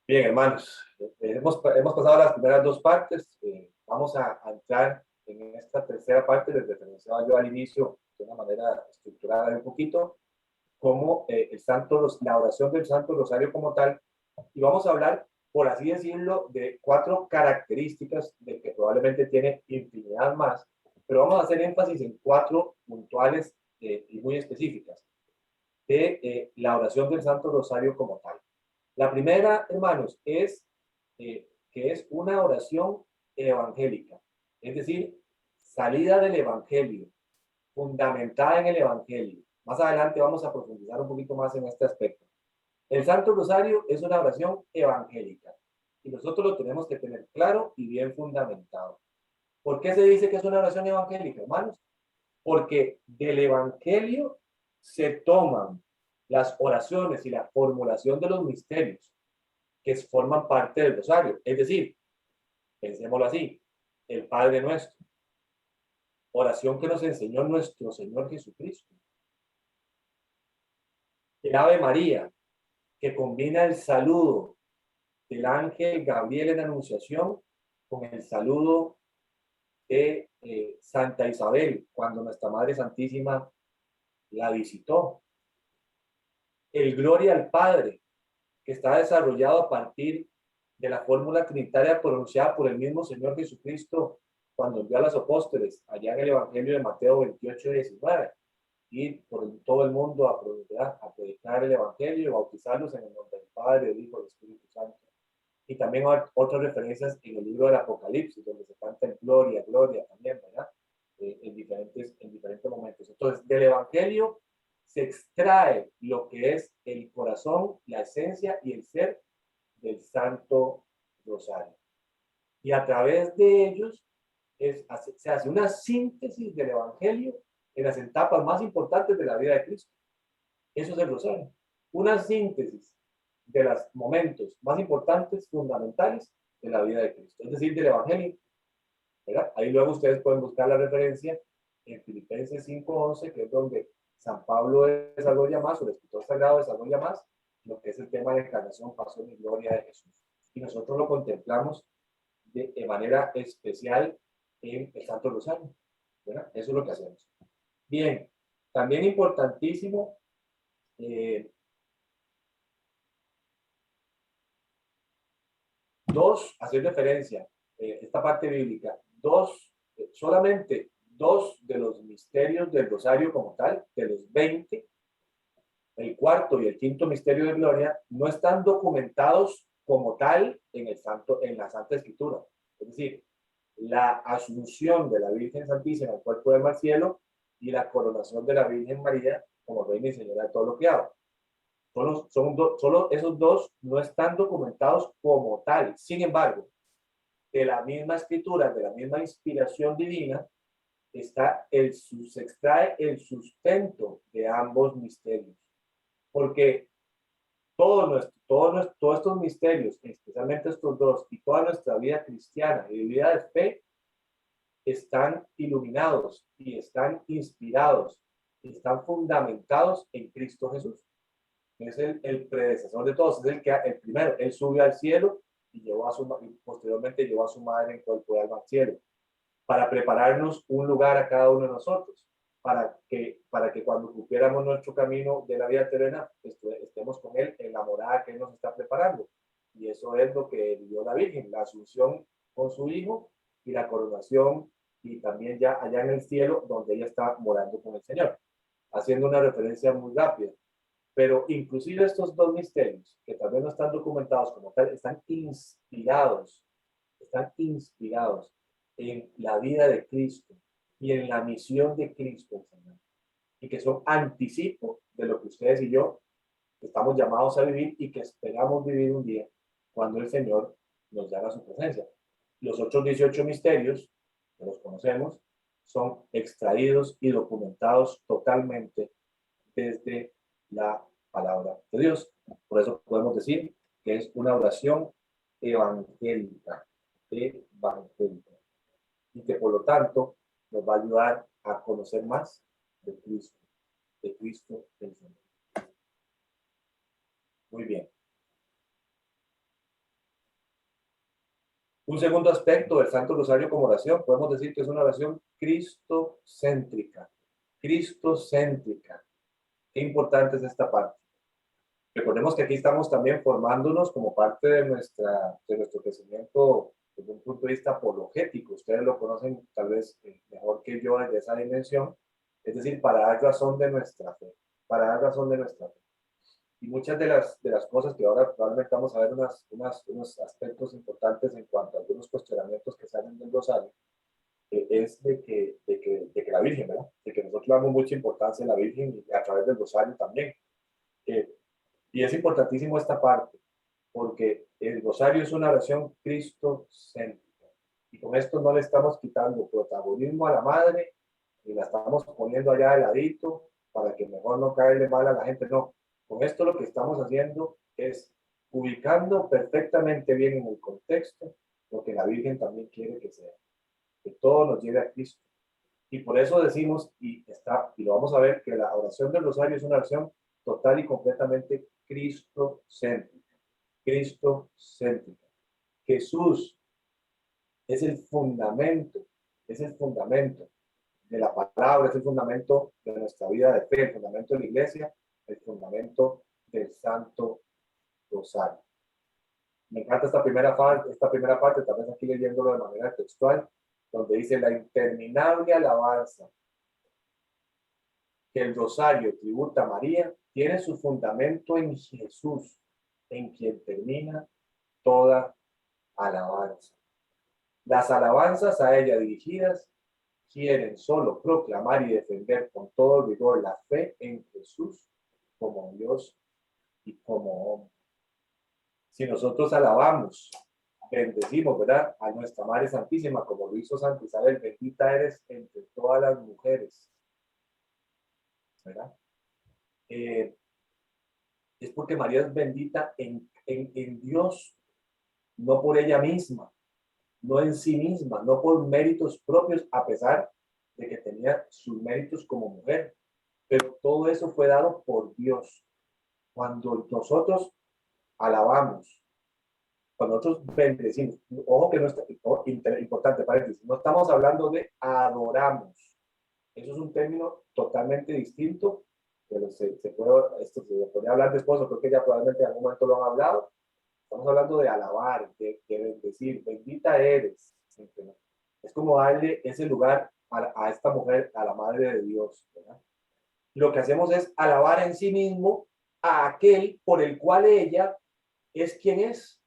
Bien, hermanos, hemos pasado las primeras dos partes, vamos a entrar en esta tercera parte, les referenciaba yo al inicio de una manera estructurada un poquito, como la oración del Santo Rosario como tal, y vamos a hablar, por así decirlo, de 4 características de que probablemente tiene infinidad más, pero vamos a hacer énfasis en 4 puntuales y muy específicas de la oración del Santo Rosario como tal. La primera, hermanos, es que es una oración evangélica, es decir, salida del Evangelio, fundamentada en el Evangelio. Más adelante vamos a profundizar un poquito más en este aspecto. El Santo Rosario es una oración evangélica y nosotros lo tenemos que tener claro y bien fundamentado. ¿Por qué se dice que es una oración evangélica, hermanos? Porque del Evangelio se toman las oraciones y la formulación de los misterios que forman parte del Rosario. Es decir, pensémoslo así, el Padre Nuestro, oración que nos enseñó nuestro Señor Jesucristo. El Ave María, que combina el saludo del ángel Gabriel en Anunciación con el saludo de Santa Isabel cuando nuestra Madre Santísima la visitó. El Gloria al Padre, que está desarrollado a partir de la fórmula trinitaria pronunciada por el mismo Señor Jesucristo cuando envió a los apóstoles allá en el Evangelio de Mateo 28:19. Ir por todo el mundo a predicar el Evangelio y bautizarlos en el nombre del Padre, del Hijo y del Espíritu Santo. Y también hay otras referencias en el libro del Apocalipsis, donde se canta el Gloria, Gloria también, ¿verdad? En diferentes momentos. Entonces, del Evangelio se extrae lo que es el corazón, la esencia y el ser del Santo Rosario. Y a través de ellos se hace una síntesis del Evangelio en las etapas más importantes de la vida de Cristo. Eso es el Rosario. Una síntesis de los momentos más importantes, fundamentales de la vida de Cristo, es decir, del Evangelio. ¿Verdad? Ahí luego ustedes pueden buscar la referencia en Filipenses 5:11, que es donde San Pablo desarrolla más, o el escritor sagrado desarrolla más, lo que es el tema de encarnación, pasión y gloria de Jesús. Y nosotros lo contemplamos de manera especial en el Santo Rosario. ¿Verdad? Eso es lo que hacemos. Bien, también importantísimo, hacer referencia, esta parte bíblica, solamente 2 de los misterios del Rosario como tal, de los 20, el cuarto y el quinto misterio de gloria, no están documentados como tal en la Santa Escritura. Es decir, la asunción de la Virgen Santísima al cuerpo del cielo y la coronación de la Virgen María como Reina y Señora de todo lo creado. Solo esos 2 no están documentados como tal. Sin embargo, de la misma escritura, de la misma inspiración divina, se extrae el sustento de ambos misterios. Porque todos estos misterios, especialmente estos 2, y toda nuestra vida cristiana y vida de fe, están iluminados y están inspirados, y están fundamentados en Cristo Jesús. Es el predecesor de todos, es el primero. Él subió al cielo y posteriormente llevó a su madre en cuerpo y alma al cielo, para prepararnos un lugar a cada uno de nosotros. para que cuando cumpliéramos nuestro camino de la vida terrena, estemos con Él en la morada que Él nos está preparando. Y eso es lo que vivió la Virgen, la asunción con su Hijo y la coronación, y también ya allá en el cielo, donde ella está morando con el Señor. Haciendo una referencia muy rápida. Pero inclusive estos dos misterios, que también no están documentados como tal, están inspirados en la vida de Cristo y en la misión de Cristo, Señor, y que son anticipo de lo que ustedes y yo estamos llamados a vivir y que esperamos vivir un día cuando el Señor nos llama a su presencia. Los otros 18 misterios, que los conocemos, son extraídos y documentados totalmente desde la palabra de Dios. Por eso podemos decir que es una oración evangélica, y que por lo tanto nos va a ayudar a conocer más de Cristo el Señor. Muy bien. Un segundo aspecto del Santo Rosario como oración, podemos decir que es una oración cristocéntrica. Cristocéntrica. Qué importante es esta parte. Recordemos que aquí estamos también formándonos como parte de nuestro crecimiento desde un punto de vista apologético. Ustedes lo conocen tal vez mejor que yo desde esa dimensión, es decir, para dar razón de nuestra fe, Y muchas de las cosas que ahora probablemente vamos a ver unos aspectos importantes en cuanto a algunos cuestionamientos que salen del Rosario, es de que la Virgen, ¿verdad? De que nosotros damos mucha importancia a la Virgen y a través del Rosario también. Y es importantísimo esta parte, porque el Rosario es una oración cristocéntrica. Y con esto no le estamos quitando protagonismo a la Madre, y la estamos poniendo allá de ladito para que mejor no caerle mal a la gente. No, con esto lo que estamos haciendo es ubicando perfectamente bien en el contexto lo que la Virgen también quiere que sea, que todo nos lleve a Cristo. Y por eso decimos, y lo vamos a ver, que la oración del Rosario es una oración total y completamente cristocéntrica. Cristocéntrica. Jesús es el fundamento de la palabra, es el fundamento de nuestra vida de fe, el fundamento de la iglesia, el fundamento del Santo Rosario. Me encanta esta primera parte, tal vez aquí leyéndolo de manera textual, donde dice la interminable alabanza que el Rosario tributa a María tiene su fundamento en Jesús, en quien termina toda alabanza. Las alabanzas a ella dirigidas quieren solo proclamar y defender con todo rigor la fe en Jesús como Dios y como hombre. Si nosotros alabamos, bendecimos, ¿verdad?, a nuestra Madre Santísima, como lo hizo Santa Isabel, bendita eres entre todas las mujeres, ¿verdad? Es porque María es bendita en Dios, no por ella misma, no en sí misma, no por méritos propios, a pesar de que tenía sus méritos como mujer. Pero todo eso fue dado por Dios. Cuando nosotros alabamos, cuando nosotros bendecimos, ojo que no está, importante paréntesis, no estamos hablando de adoramos. Eso es un término totalmente distinto, pero esto se puede hablar después, o creo que ya probablemente en algún momento lo han hablado. Estamos hablando de alabar, de bendecir, bendita eres. Es como darle ese lugar a esta mujer, a la Madre de Dios, ¿verdad? Lo que hacemos es alabar en sí mismo a aquel por el cual ella es quien es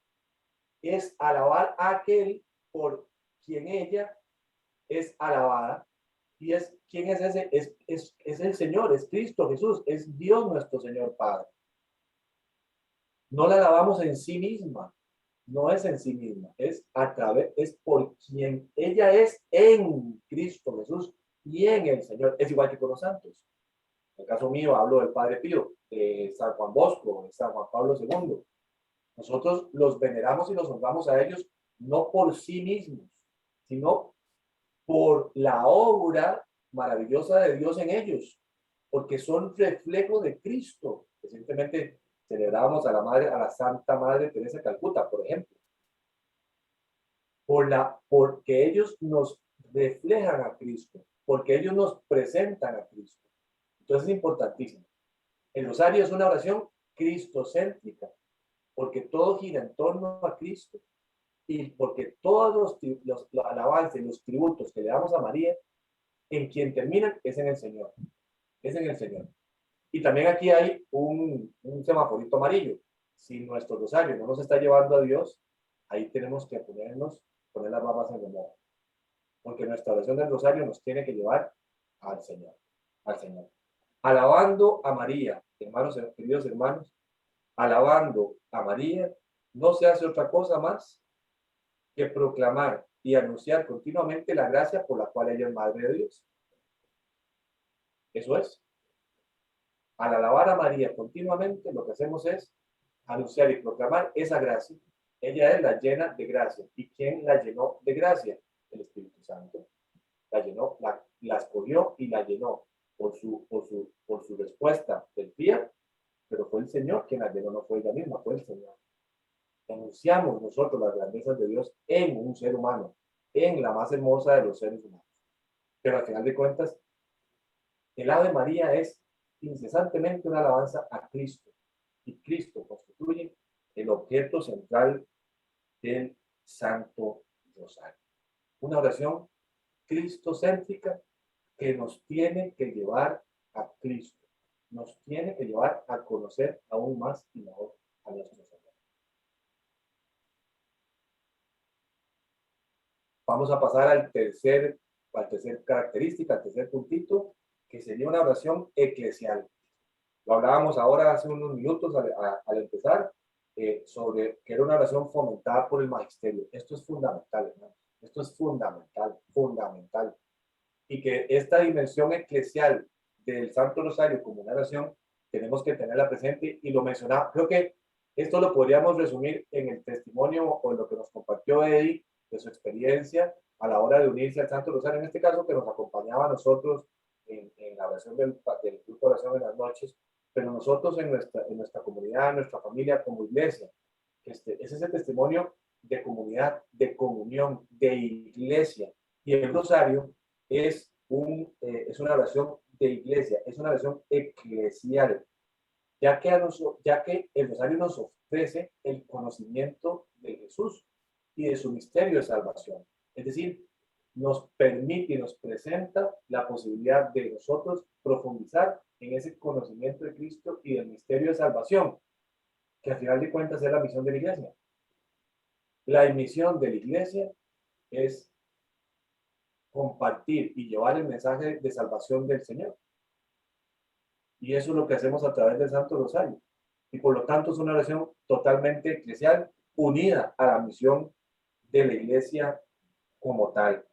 alabar a aquel por quien ella es alabada. Y ¿quién es ese? Es el Señor, es Cristo Jesús, es Dios nuestro Señor Padre. No la alabamos en sí misma, no es en sí misma, es por quien ella es en Cristo Jesús y en el Señor. Es igual que con los santos. En el caso mío hablo del Padre Pío, de San Juan Bosco, de San Juan Pablo II. Nosotros los veneramos y los honramos a ellos no por sí mismos, sino por la obra maravillosa de Dios en ellos, porque son reflejo de Cristo. Recientemente celebrábamos a la Santa Madre Teresa de Calcuta, por ejemplo, porque ellos nos reflejan a Cristo. porque ellos nos presentan a Cristo. Entonces es importantísimo. El rosario es una oración cristocéntrica, porque todo gira en torno a Cristo y porque todos los alabanzas y los tributos que le damos a María, en quien terminan es en el Señor. Es en el Señor. Y también aquí hay un semaforito amarillo. Si nuestro rosario no nos está llevando a Dios, ahí tenemos que poner las babas en remojo. Porque nuestra oración del rosario nos tiene que llevar al Señor. Al Señor. Alabando a María, hermanos, queridos hermanos, alabando a María, no se hace otra cosa más que proclamar y anunciar continuamente la gracia por la cual ella es Madre de Dios. Eso es. Al alabar a María continuamente, lo que hacemos es anunciar y proclamar esa gracia. Ella es la llena de gracia. ¿Y quién la llenó de gracia? El Espíritu Santo. La llenó, la escogió y la llenó por su respuesta del día, pero fue el Señor quien la llenó, no fue ella misma, fue el Señor. Anunciamos nosotros las grandezas de Dios en un ser humano, en la más hermosa de los seres humanos. Pero al final de cuentas, el Ave María es incesantemente una alabanza a Cristo, y Cristo constituye el objeto central del Santo Rosario. Una oración cristocéntrica que nos tiene que llevar a Cristo, nos tiene que llevar a conocer aún más y mejor a nuestro Señor. Vamos a pasar al tercer característica, al tercer puntito, que sería una oración eclesial. Lo hablábamos ahora hace unos minutos al empezar, sobre que era una oración fomentada por el magisterio. Esto es fundamental, hermano. Esto es fundamental, fundamental. Y que esta dimensión eclesial del Santo Rosario como una oración, tenemos que tenerla presente, y lo mencionaba. Creo que esto lo podríamos resumir en el testimonio o en lo que nos compartió Eddie de su experiencia a la hora de unirse al Santo Rosario, en este caso que nos acompañaba a nosotros en la oración del culto de oración en las noches, pero nosotros en nuestra comunidad, en nuestra familia como iglesia. Es ese testimonio de comunidad, de comunión, de iglesia. Y el rosario es una oración de iglesia, es una oración eclesial, ya que el rosario nos ofrece el conocimiento de Jesús y de su misterio de salvación. Es decir, nos permite y nos presenta la posibilidad de nosotros profundizar en ese conocimiento de Cristo y del misterio de salvación, que al final de cuentas es la misión de la iglesia. La misión de la iglesia es compartir y llevar el mensaje de salvación del Señor. Y eso es lo que hacemos a través del Santo Rosario. Y por lo tanto es una oración totalmente eclesial, unida a la misión de la iglesia como tal.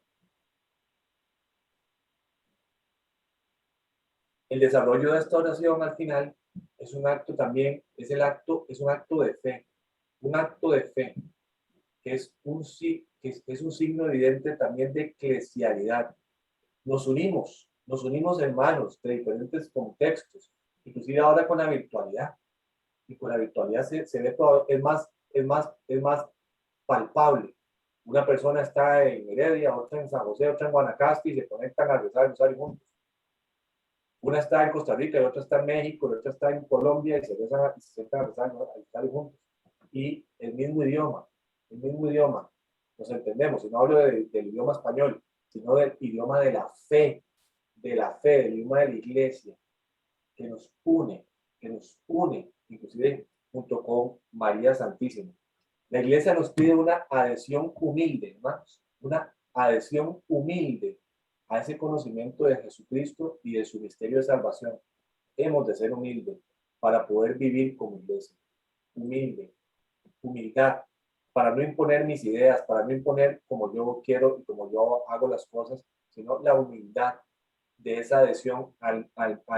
El desarrollo de esta oración al final es un acto también, es un acto de fe, que es un signo evidente también de eclesialidad. Nos unimos hermanos de diferentes contextos, inclusive ahora con la virtualidad. Y con la virtualidad se ve todo, es más palpable. Una persona está en Heredia, otra en San José, otra en Guanacaste, y se conectan a rezar el rosario juntos. Una está en Costa Rica, y otra está en México, y otra está en Colombia, y se sientan a rezar el rosario juntos. Y el mismo idioma, nos entendemos. Y no hablo del idioma español, sino del idioma de la fe, del idioma de la iglesia, que nos une, inclusive junto con María Santísima. La iglesia nos pide una adhesión humilde, hermanos, una adhesión humilde a ese conocimiento de Jesucristo y de su misterio de salvación. Hemos de ser humildes para poder vivir como iglesia. Humildad, para no imponer mis ideas, para no imponer como yo quiero y como yo hago las cosas, sino la humildad de esa adhesión a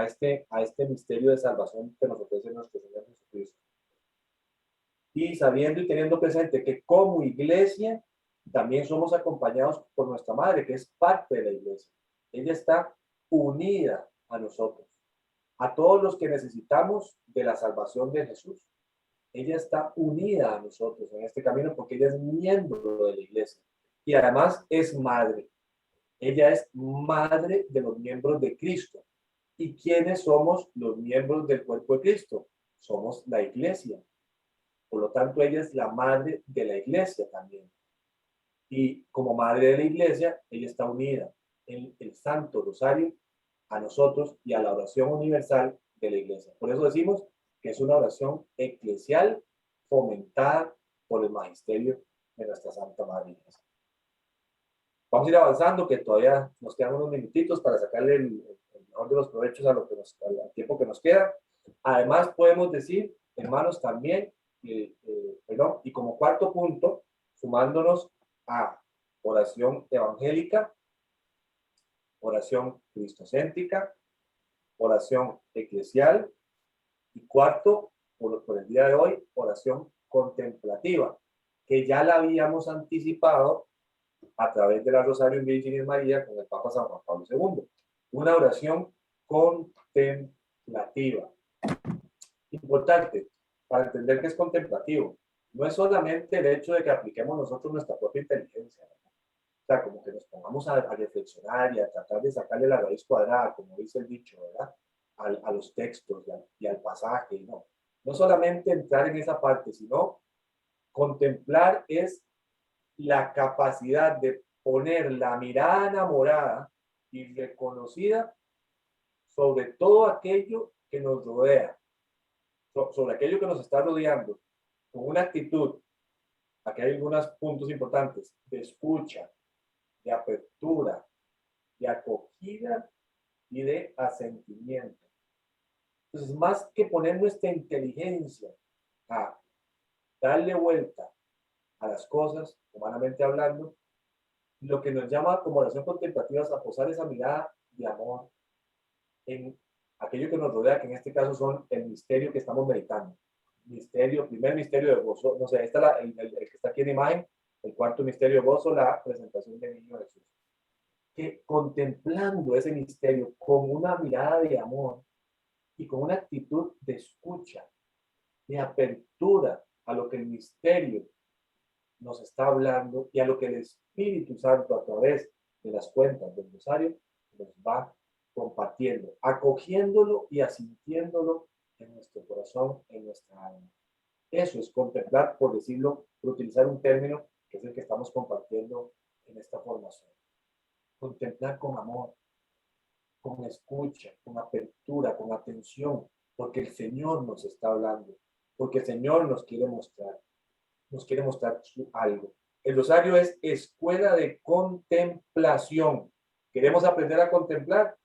este misterio de salvación que nos ofrece nuestro Señor Jesucristo. Y sabiendo y teniendo presente que como iglesia también somos acompañados por nuestra madre, que es parte de la iglesia. Ella está unida a nosotros, a todos los que necesitamos de la salvación de Jesús. Ella está unida a nosotros en este camino porque ella es miembro de la iglesia y además es madre. Ella es madre de los miembros de Cristo. ¿Y quiénes somos los miembros del cuerpo de Cristo? Somos la iglesia. Por lo tanto, ella es la madre de la iglesia también. Y como madre de la iglesia, ella está unida en el Santo Rosario a nosotros y a la oración universal de la iglesia. Por eso decimos que es una oración eclesial fomentada por el magisterio de nuestra Santa Madre Iglesia. Vamos a ir avanzando, que todavía nos quedan unos minutitos para sacarle el mejor de los provechos a lo que al tiempo que nos queda. Además, podemos decir, hermanos, también, perdón, y como cuarto punto, sumándonos a oración evangélica, oración cristocéntrica, oración eclesial, y cuarto, por el día de hoy, oración contemplativa, que ya la habíamos anticipado a través de la Rosario en Virgen María con el Papa San Juan Pablo II. Una oración contemplativa. Importante para entender que es contemplativo. No es solamente el hecho de que apliquemos nosotros nuestra propia inteligencia, ¿no? O sea, como que nos pongamos a reflexionar y a tratar de sacarle la raíz cuadrada, como dice el dicho, ¿verdad? A los textos y al pasaje, no. No solamente entrar en esa parte, sino contemplar es la capacidad de poner la mirada enamorada y reconocida sobre todo aquello que nos rodea, sobre aquello que nos está rodeando, con una actitud, aquí hay algunos puntos importantes, de escucha, de apertura, de acogida y de asentimiento. Entonces, más que poner nuestra inteligencia a darle vuelta a las cosas, humanamente hablando, lo que nos llama como oración contemplativa es a posar esa mirada de amor en aquello que nos rodea, que en este caso son el misterio que estamos meditando. Primer misterio de gozo, no sé, esta el que está aquí en imagen, el cuarto misterio de gozo, la presentación del niño Jesús. Que contemplando ese misterio con una mirada de amor y con una actitud de escucha, de apertura a lo que el misterio nos está hablando y a lo que el Espíritu Santo a través de las cuentas del rosario nos va compartiendo, acogiéndolo y asintiéndolo en nuestro corazón, en nuestra alma. Eso es contemplar, por decirlo, por utilizar un término que es el que estamos compartiendo en esta formación. Contemplar con amor, con escucha, con apertura, con atención, porque el Señor nos está hablando, porque el Señor nos quiere mostrar algo. El rosario es escuela de contemplación. ¿Queremos aprender a contemplar?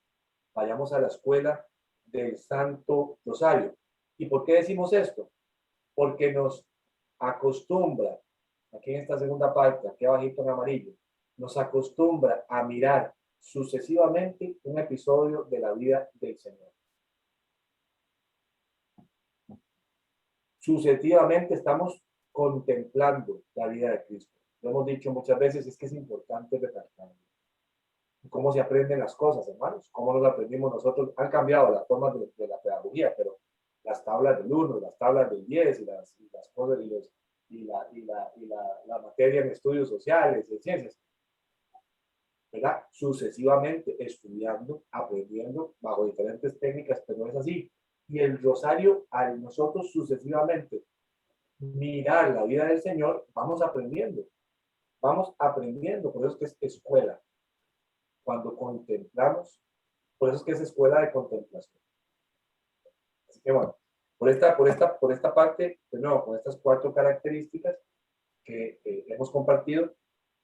Vayamos a la escuela del Santo Rosario. ¿Y por qué decimos esto? Porque nos acostumbra, aquí en esta segunda parte, aquí abajito en amarillo, nos acostumbra a mirar sucesivamente un episodio de la vida del Señor. Sucesivamente estamos contemplando la vida de Cristo. Lo hemos dicho muchas veces, es que es importante recalcarlo. ¿Cómo se aprenden las cosas, hermanos? ¿Cómo nos aprendimos nosotros? Han cambiado las formas de la pedagogía, pero las tablas del 1, las tablas del 10 y las cosas la materia en estudios sociales, en ciencias, ¿verdad? Sucesivamente estudiando, aprendiendo bajo diferentes técnicas, pero no es así. Y el rosario, al nosotros sucesivamente mirar la vida del Señor, vamos aprendiendo, por eso es que es escuela. Cuando contemplamos, por eso es que es escuela de contemplación. Así que bueno, por esta parte, de nuevo, con estas 4 características que hemos compartido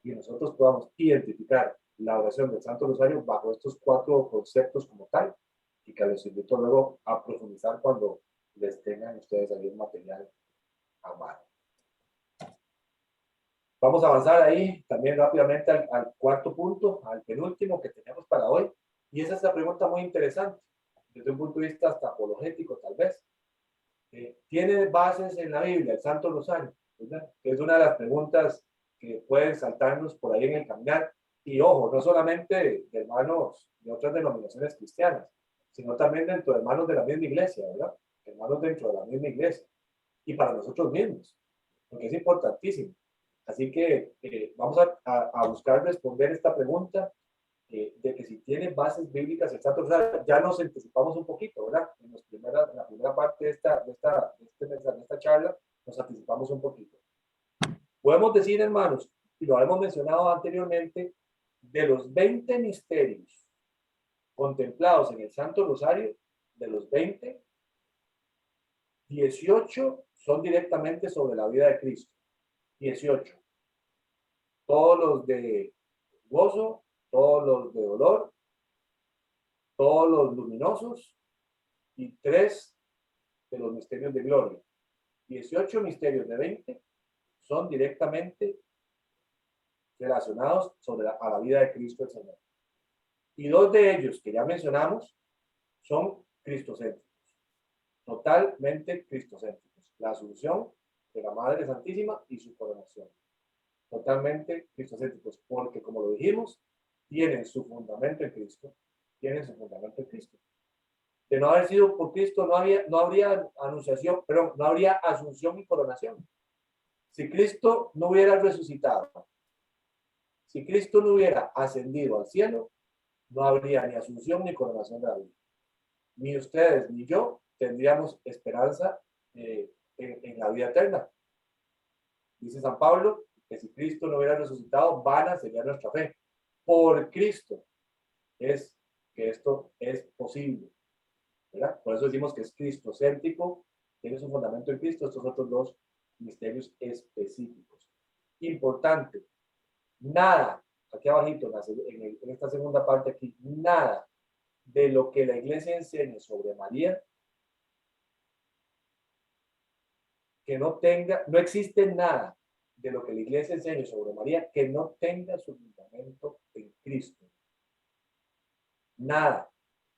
y nosotros podamos identificar la oración del Santo Rosario bajo estos 4 conceptos como tal, y que les invito luego a profundizar cuando les tengan ustedes ahí el material a mano. Vamos a avanzar ahí también rápidamente al cuarto punto, al penúltimo que tenemos para hoy. Y esa es la pregunta muy interesante, desde un punto de vista hasta apologético tal vez. ¿Tiene bases en la Biblia el Santo Rosario? ¿Verdad? Que es una de las preguntas que pueden saltarnos por ahí en el caminar. Y ojo, no solamente de hermanos de otras denominaciones cristianas, sino también dentro de hermanos de la misma iglesia, ¿verdad? Hermanos dentro de la misma iglesia. Y para nosotros mismos, porque es importantísimo. Así que vamos a buscar responder esta pregunta de que si tiene bases bíblicas el Santo Rosario. Ya nos anticipamos un poquito, ¿verdad? En la primera parte de esta charla, nos anticipamos un poquito. Podemos decir, hermanos, y lo hemos mencionado anteriormente, de los 20 misterios contemplados en el Santo Rosario, de los 20, 18 son directamente sobre la vida de Cristo. 18. Todos los de gozo, todos los de dolor, todos los luminosos y 3 de los misterios de gloria. 18 misterios de 20 son directamente relacionados a la vida de Cristo el Señor. Y 2 de ellos que ya mencionamos son cristocéntricos, totalmente cristocéntricos. La Asunción de la Madre Santísima y su coronación. Totalmente cristocéntricos, porque como lo dijimos, tienen su fundamento en Cristo. Tienen su fundamento en Cristo. De no haber sido por Cristo, no habría anunciación, pero no habría asunción y coronación. Si Cristo no hubiera resucitado, si Cristo no hubiera ascendido al cielo, no habría ni asunción ni coronación de la vida. Ni ustedes ni yo tendríamos esperanza en la vida eterna. Dice San Pablo que si Cristo no hubiera resucitado, vana sería nuestra fe. Por Cristo es que esto es posible, ¿verdad? Por eso decimos que es cristocéntrico, tiene su fundamento en Cristo, estos otros 2 misterios específicos. Importante, nada, aquí abajito, en esta segunda parte aquí, nada de lo que la Iglesia enseñe sobre María que no existe nada de lo que la Iglesia enseñe sobre María que no tenga su fundamento en Cristo. Nada.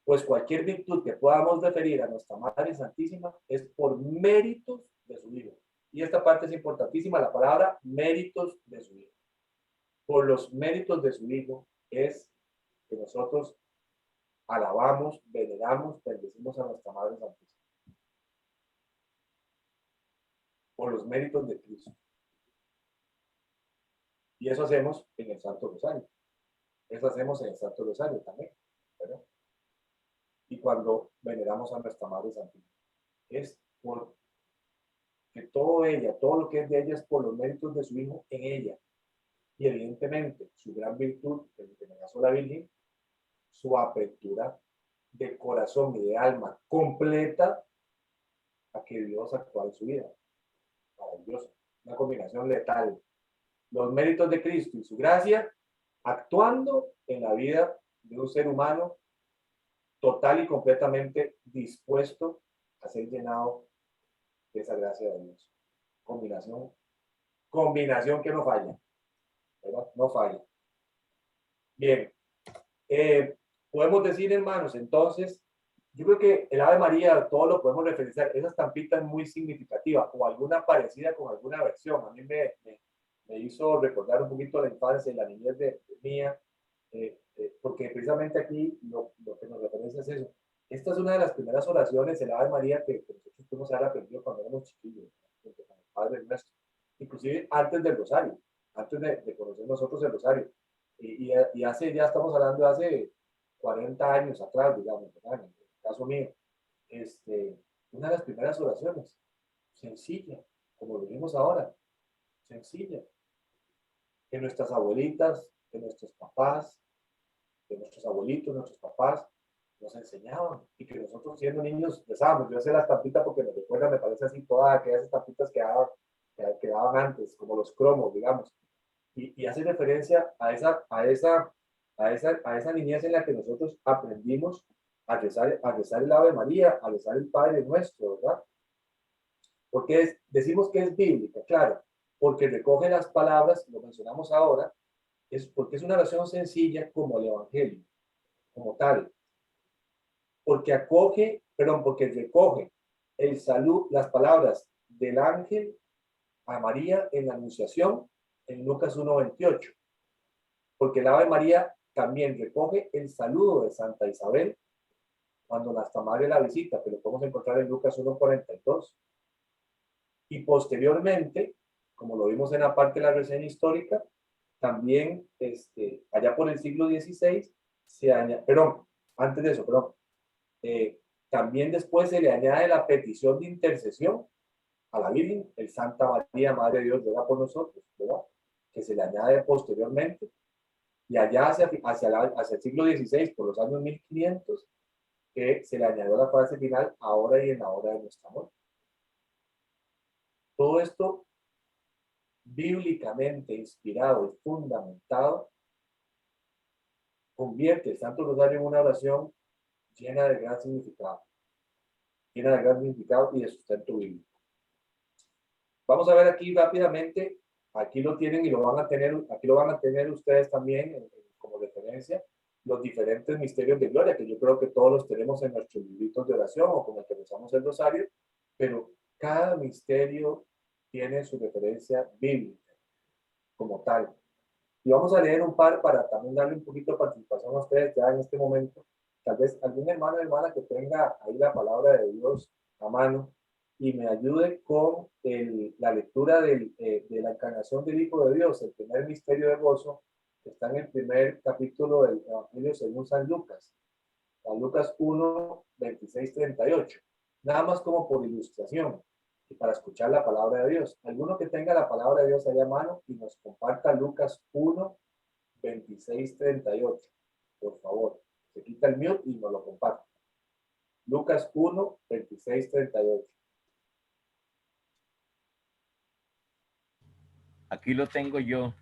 Pues cualquier virtud que podamos referir a nuestra Madre Santísima es por méritos de su Hijo. Y esta parte es importantísima, la palabra méritos de su Hijo. Por los méritos de su Hijo es que nosotros alabamos, veneramos, bendecimos a nuestra Madre Santísima. Por los méritos de Cristo. Y eso hacemos en el Santo Rosario. Eso hacemos en el Santo Rosario también, ¿verdad? Y cuando veneramos a nuestra Madre Santísima. Es por que todo lo que es de ella es por los méritos de su Hijo en ella. Y evidentemente su gran virtud, en que me casó la Virgen, su apertura de corazón y de alma completa a que Dios actúe en su vida. Maravilloso. Una combinación letal. Los méritos de Cristo y su gracia actuando en la vida de un ser humano total y completamente dispuesto a ser llenado de esa gracia de Dios. Combinación que no falla, ¿verdad? No falla. Bien, podemos decir, hermanos, entonces, yo creo que el Ave María, todo lo podemos referenciar, esa estampita es muy significativa, o alguna parecida con alguna versión. A mí me hizo recordar un poquito la infancia y la niñez de mía, porque precisamente aquí lo que nos referencia es eso. Esta es una de las primeras oraciones, el Ave María, que nosotros pudimos haber aprendido cuando éramos chiquillos, junto con el Padre Nuestro, inclusive antes del Rosario, antes de conocer nosotros el Rosario. Y ya estamos hablando de hace 40 años atrás, digamos, ¿verdad? En el caso mío, una de las primeras oraciones, sencilla, como lo vimos ahora, sencilla, que nuestras abuelitas, que nuestros papás, que nuestros abuelitos, nuestros papás nos enseñaban y que nosotros siendo niños rezábamos. Yo sé la estampita porque me recuerda, me parece así, todas aquellas estampitas que daban antes, como los cromos, digamos, y hace referencia a esa niñez en la que nosotros aprendimos a rezar el Ave María, a rezar el Padre Nuestro, ¿verdad? Porque decimos que es bíblica, claro, porque recoge las palabras, lo mencionamos ahora, porque es una oración sencilla como el Evangelio, como tal, porque recoge las palabras del ángel a María en la Anunciación en Lucas 1:28, porque el Ave María también recoge el saludo de Santa Isabel cuando nuestra madre la visita, que lo podemos encontrar en Lucas 1:42. Y posteriormente, como lo vimos en la parte de la reseña histórica, también allá por el siglo XVI, se añade, perdón, antes de eso, perdón, también después se le añade la petición de intercesión a la Virgen, el Santa María, Madre de Dios, ruega por nosotros, ¿verdad? Que se le añade posteriormente. Y allá hacia el siglo XVI, por los años 1500, que se le añadió la frase final, ahora y en la hora de nuestra muerte. Todo esto bíblicamente inspirado y fundamentado convierte el Santo Rosario en una oración llena de gran significado, y de sustento bíblico. Vamos a ver aquí rápidamente, aquí lo tienen y lo van a tener, aquí lo van a tener ustedes también como referencia, los diferentes misterios de gloria, que yo creo que todos los tenemos en nuestros libritos de oración o con el que rezamos el rosario, pero cada misterio tiene su referencia bíblica como tal. Y vamos a leer un par para también darle un poquito de participación a ustedes ya en este momento. Tal vez algún hermano o hermana que tenga ahí la palabra de Dios a mano y me ayude con la lectura de la encarnación del Hijo de Dios, el primer misterio de gozo, que está en el primer capítulo del Evangelio según San Lucas. San Lucas 1, 26, 38. Nada más como por ilustración y para escuchar la palabra de Dios. Alguno que tenga la palabra de Dios allá a mano y nos comparta Lucas 1, 26, 38. Por favor, se quita el mute y nos lo comparte. Lucas 1, 26, 38. Aquí lo tengo yo.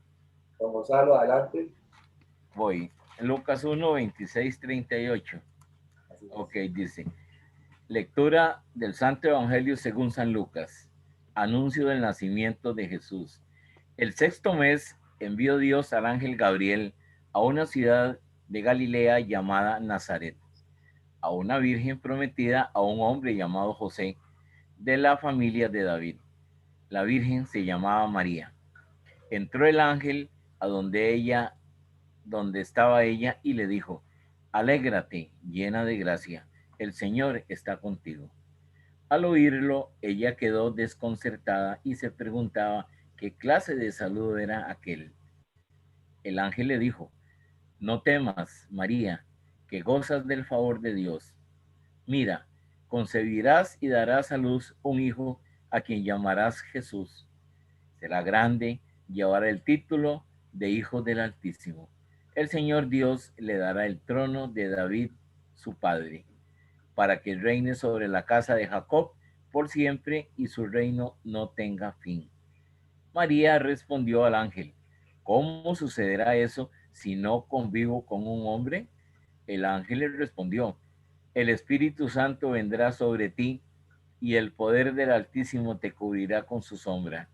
Don Gonzalo, adelante. Voy. Lucas 1, 26, 38. Así es. Ok, dice. Lectura del Santo Evangelio según San Lucas. Anuncio del nacimiento de Jesús. El sexto mes envió Dios al ángel Gabriel a una ciudad de Galilea llamada Nazaret, a una virgen prometida a un hombre llamado José, de la familia de David. La virgen se llamaba María. Entró el ángel a donde estaba ella y le dijo: alégrate, llena de gracia, el Señor está contigo. Al oírlo, ella quedó desconcertada y se preguntaba qué clase de saludo era aquel. El ángel le dijo: no temas, María, que gozas del favor de Dios. Mira, concebirás y darás a luz un hijo a quien llamarás Jesús. Será grande, llevará el título de Hijo del Altísimo. El Señor Dios le dará el trono de David, su padre, para que reine sobre la casa de Jacob por siempre y su reino no tenga fin. María respondió al ángel: ¿cómo sucederá eso si no convivo con un hombre? El ángel le respondió: el Espíritu Santo vendrá sobre ti y el poder del Altísimo te cubrirá con su sombra.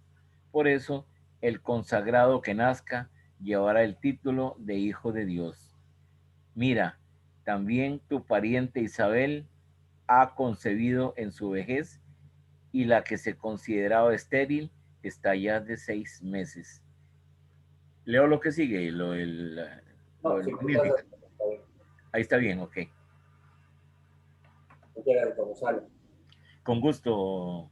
Por eso, el consagrado que nazca llevará el título de Hijo de Dios. Mira, también tu pariente Isabel ha concebido en su vejez, y la que se consideraba estéril está ya de 6 meses. Leo lo que sigue, lo del Magnificat. Ahí está bien, ok. Muchas gracias, don Gonzalo. Con gusto.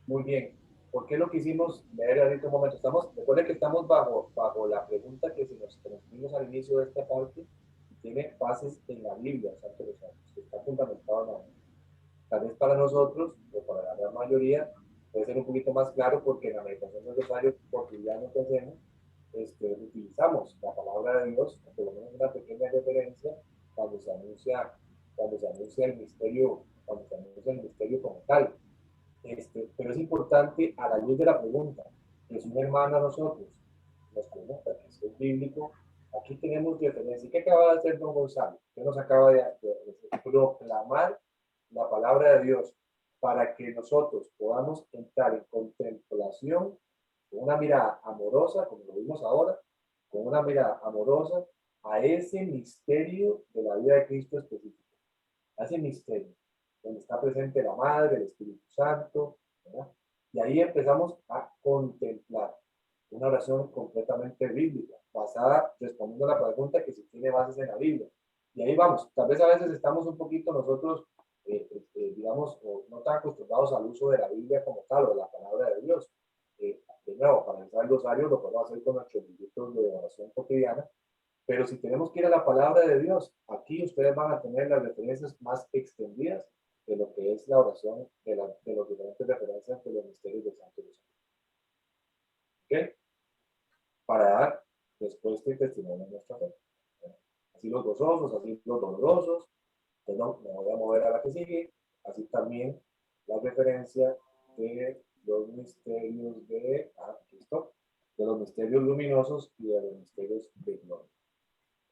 Muy bien. ¿Por qué lo quisimos leer ahorita un momento? Recuerden que estamos bajo la pregunta que nos dimos al inicio de esta parte, y tiene bases en la Biblia, Santo Rosario, que está fundamentado en la Biblia. Tal vez para nosotros, o para la gran mayoría, puede ser un poquito más claro porque en la meditación del Rosario cotidiano que hacemos, utilizamos la palabra de Dios, por lo menos una pequeña referencia, cuando se anuncia el misterio, como tal. Pero es importante, a la luz de la pregunta, que si un hermano a nosotros nos pregunta que es bíblico, aquí tenemos referencia. ¿Qué acaba de hacer don Gonzalo? ¿Qué nos acaba de proclamar la palabra de Dios para que nosotros podamos entrar en contemplación con una mirada amorosa, como lo vimos ahora, con una mirada amorosa a ese misterio de la vida de Cristo específico, a ese misterio donde está presente la Madre, el Espíritu Santo, ¿verdad? Y ahí empezamos a contemplar una oración completamente bíblica, respondiendo a la pregunta que si tiene bases en la Biblia. Y ahí vamos, tal vez a veces estamos un poquito nosotros, digamos, no tan acostumbrados al uso de la Biblia como tal, o de la palabra de Dios. De nuevo, para rezar el rosario lo podemos hacer con nuestros libritos de oración cotidiana, Pero si tenemos que ir a la palabra de Dios, aquí ustedes van a tener las referencias más extendidas de lo que es la oración, de los diferentes referencias de los misterios del Santo Rosario. ¿Ok? Para dar respuesta y testimonio de nuestra fe. Así los gozosos, así los dolorosos. Perdón, me voy a mover a la que sigue. Así también la referencia de los misterios de los misterios luminosos y de los misterios de gloria.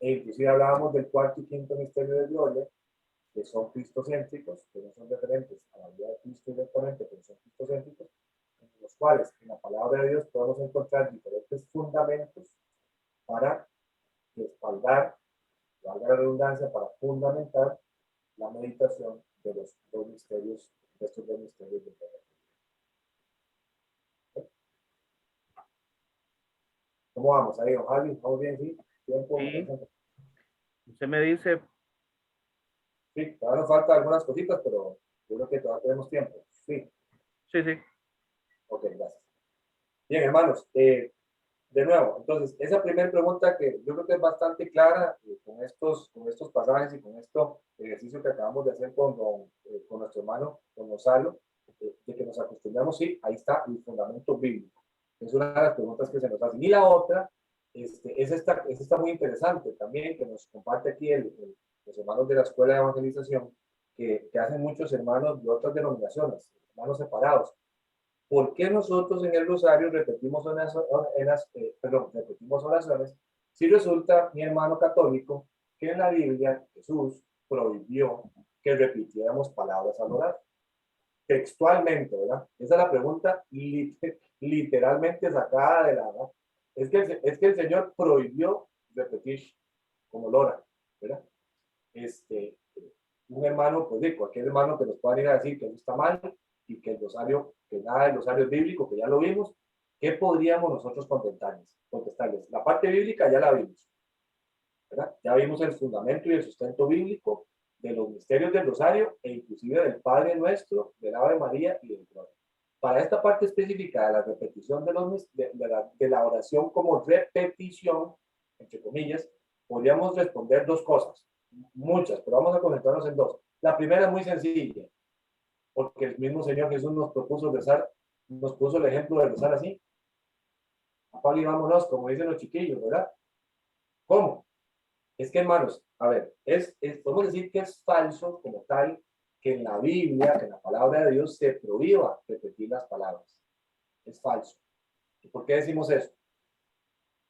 E inclusive hablábamos del cuarto y quinto misterio de gloria, que son cristocéntricos, que no son referentes a la vida de Cristo directamente, pero son cristocéntricos, en los cuales en la palabra de Dios podemos encontrar diferentes fundamentos para respaldar, valga la redundancia, para fundamentar la meditación de los dos misterios, de estos dos misterios de gloria. ¿Cómo vamos ahí, don Javi? ¿Vamos bien, sí? ¿Tiempo? Sí. Usted me dice. Sí, todavía nos faltan algunas cositas, pero yo creo que todavía tenemos tiempo. Sí. Sí, sí. Ok, gracias. Bien, hermanos, de nuevo, entonces, esa primera pregunta que yo creo que es bastante clara con estos pasajes y con este ejercicio que acabamos de hacer con nuestro hermano, con Gonzalo, de que nos acostumbramos, sí, ahí está el fundamento bíblico. Es una de las preguntas que se nos hacen. Y la otra es esta muy interesante también, que nos comparte aquí los hermanos de la Escuela de Evangelización, que hacen muchos hermanos de otras denominaciones, hermanos separados. ¿Por qué nosotros en el rosario repetimos oraciones si resulta, mi hermano católico, que en la Biblia Jesús prohibió que repitiéramos palabras al orar? Textualmente, ¿verdad? Esa es la pregunta literalmente sacada de la... Es que el Señor prohibió repetir como Lora, ¿verdad? Un hermano, pues de cualquier hermano que nos pueda ir a decir que eso está mal y que el rosario, que nada del rosario es bíblico, que ya lo vimos, ¿qué podríamos nosotros contestarles? La parte bíblica ya la vimos, ¿verdad? Ya vimos el fundamento y el sustento bíblico de los misterios del rosario e inclusive del Padre Nuestro, del Ave María y del Gloria. Para esta parte específica de la repetición de la oración como repetición, entre comillas, podríamos responder dos cosas, muchas, pero vamos a concentrarnos en dos. La primera es muy sencilla, porque el mismo Señor Jesús nos propuso rezar, nos puso el ejemplo de rezar así. Apague y vámonos, como dicen los chiquillos, ¿verdad? ¿Cómo? Es que, hermanos, a ver, podemos decir que es falso como tal que en la Biblia, que en la palabra de Dios, se prohíba repetir las palabras. Es falso. ¿Y por qué decimos eso?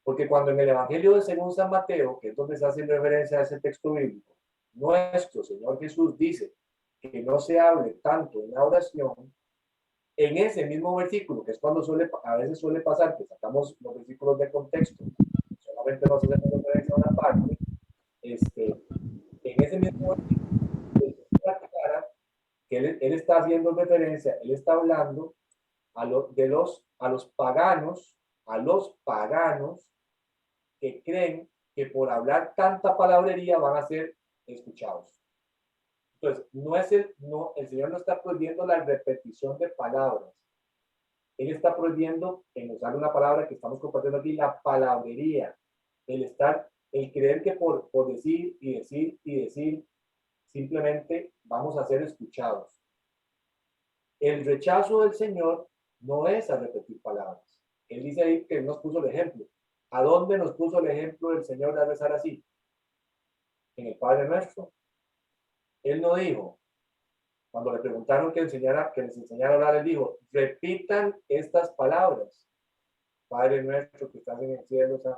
Porque cuando en el Evangelio de según San Mateo, que es donde se hace referencia a ese texto bíblico, nuestro Señor Jesús dice que no se hable tanto en la oración, en ese mismo versículo, que es cuando a veces suele pasar que sacamos los versículos de contexto, solamente nos hacemos referencia a una parte, en ese mismo versículo, que él está haciendo referencia, él está hablando a los paganos que creen que por hablar tanta palabrería van a ser escuchados. Entonces, el Señor no está prohibiendo la repetición de palabras. Él está prohibiendo, en usar una palabra que estamos compartiendo aquí, la palabrería. El creer que por decir y decir y decir, simplemente vamos a ser escuchados. El rechazo del Señor no es a repetir palabras. Él dice ahí que nos puso el ejemplo. ¿A dónde nos puso el ejemplo del Señor de rezar así? En el Padre Nuestro. Él no dijo, cuando le preguntaron que les enseñara a orar, él dijo, repitan estas palabras. Padre Nuestro que estás en el cielo, o sea,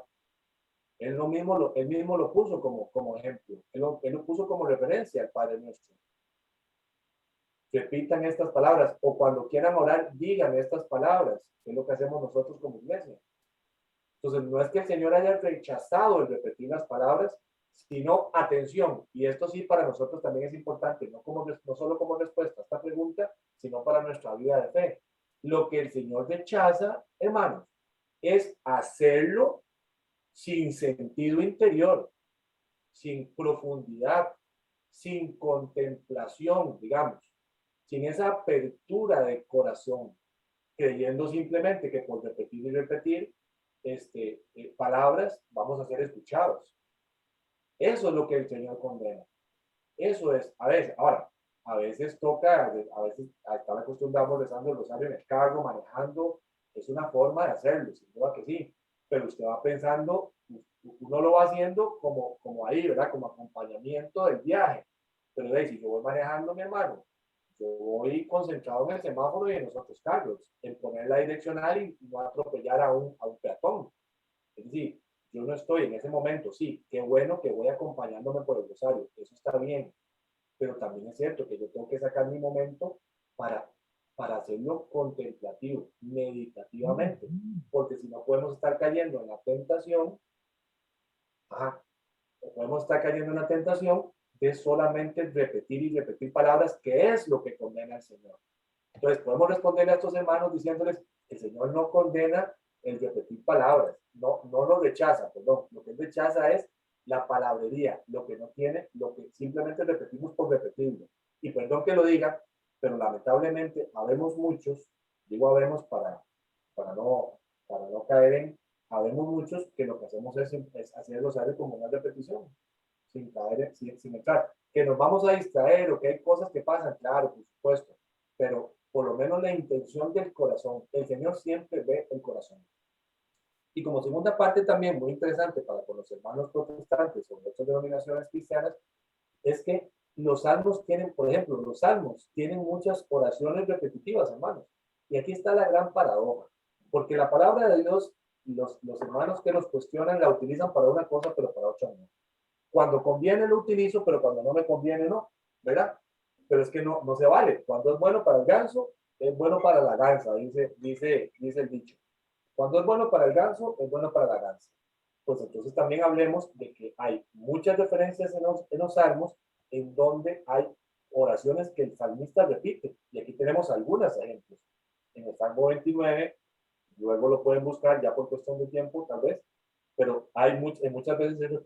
él mismo lo puso como ejemplo. Él lo puso como referencia al Padre Nuestro. Repitan estas palabras, o cuando quieran orar, digan estas palabras, que es lo que hacemos nosotros como iglesia. Entonces, no es que el Señor haya rechazado el repetir las palabras, sino, atención, y esto sí para nosotros también es importante, no solo como respuesta a esta pregunta, sino para nuestra vida de fe. Lo que el Señor rechaza, hermanos, es hacerlo sin sentido interior, sin profundidad, sin contemplación, digamos, sin esa apertura de corazón, creyendo simplemente que por repetir y repetir palabras vamos a ser escuchados. Eso es lo que el Señor condena. Eso es, a veces, ahora, a veces toca, a veces estar acostumbrados rezando el rosario en el carro, manejando, es una forma de hacerlo, sin duda que sí, pero usted va pensando, uno lo va haciendo como ahí, ¿verdad? Como acompañamiento del viaje. Pero si yo voy manejando, mi hermano, yo voy concentrado en el semáforo y en los otros carros, en poner la direccional y no atropellar a un peatón. Es decir, yo no estoy en ese momento, sí, qué bueno que voy acompañándome por el rosario, eso está bien, pero también es cierto que yo tengo que sacar mi momento para, para hacerlo contemplativo, meditativamente, porque si no podemos estar cayendo en la tentación, ajá, podemos estar cayendo en la tentación de solamente repetir y repetir palabras, que es lo que condena el Señor. Entonces, podemos responderle a estos hermanos diciéndoles, el Señor no condena el repetir palabras, no lo rechaza, perdón, lo que él rechaza es la palabrería, lo que no tiene, lo que simplemente repetimos por repetirlo. Y perdón que lo diga, pero lamentablemente habemos muchos, digo habemos para no caer en, habemos muchos que lo que hacemos es hacer el rosario como una repetición, sin caer, sin entrar. Que nos vamos a distraer o que hay cosas que pasan, claro, por supuesto, pero por lo menos la intención del corazón, el Señor siempre ve el corazón. Y como segunda parte también muy interesante para con los hermanos protestantes o otras denominaciones cristianas, es que los salmos tienen, por ejemplo, los salmos tienen muchas oraciones repetitivas, hermanos. Y aquí está la gran paradoja, porque la palabra de Dios, los hermanos que nos cuestionan la utilizan para una cosa, pero para otra no. Cuando conviene lo utilizo, pero cuando no me conviene no, ¿verdad? Pero es que no se vale. Cuando es bueno para el ganso, es bueno para la gansa, dice el dicho. Cuando es bueno para el ganso, es bueno para la gansa. Pues entonces también hablemos de que hay muchas referencias en los salmos en donde hay oraciones que el salmista repite. Y aquí tenemos algunos ejemplos. En el Salmo 29, luego lo pueden buscar ya por cuestión de tiempo, tal vez, pero hay muchas veces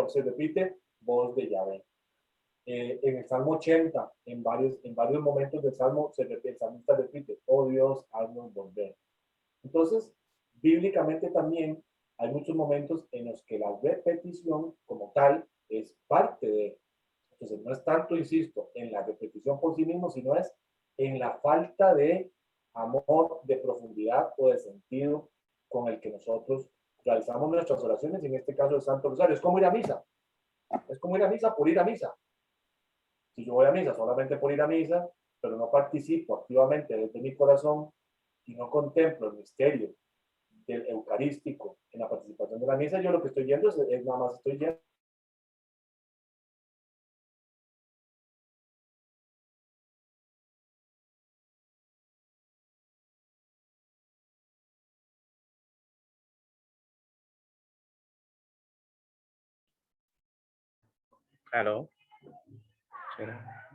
se repite voz de Yahvé. En el Salmo 80, en varios momentos del Salmo, el salmista repite, oh Dios, haznos volver. Entonces, bíblicamente también hay muchos momentos en los que la repetición como tal es parte de. Entonces, no es tanto, insisto, en la repetición por sí mismo, sino es en la falta de amor, de profundidad o de sentido con el que nosotros realizamos nuestras oraciones, en este caso el Santo Rosario. Es como ir a misa. Es como ir a misa por ir a misa. Si yo voy a misa solamente por ir a misa, pero no participo activamente desde mi corazón y no contemplo el misterio del eucarístico en la participación de la misa, yo lo que estoy yendo es nada más estoy yendo. Claro. ¿Será?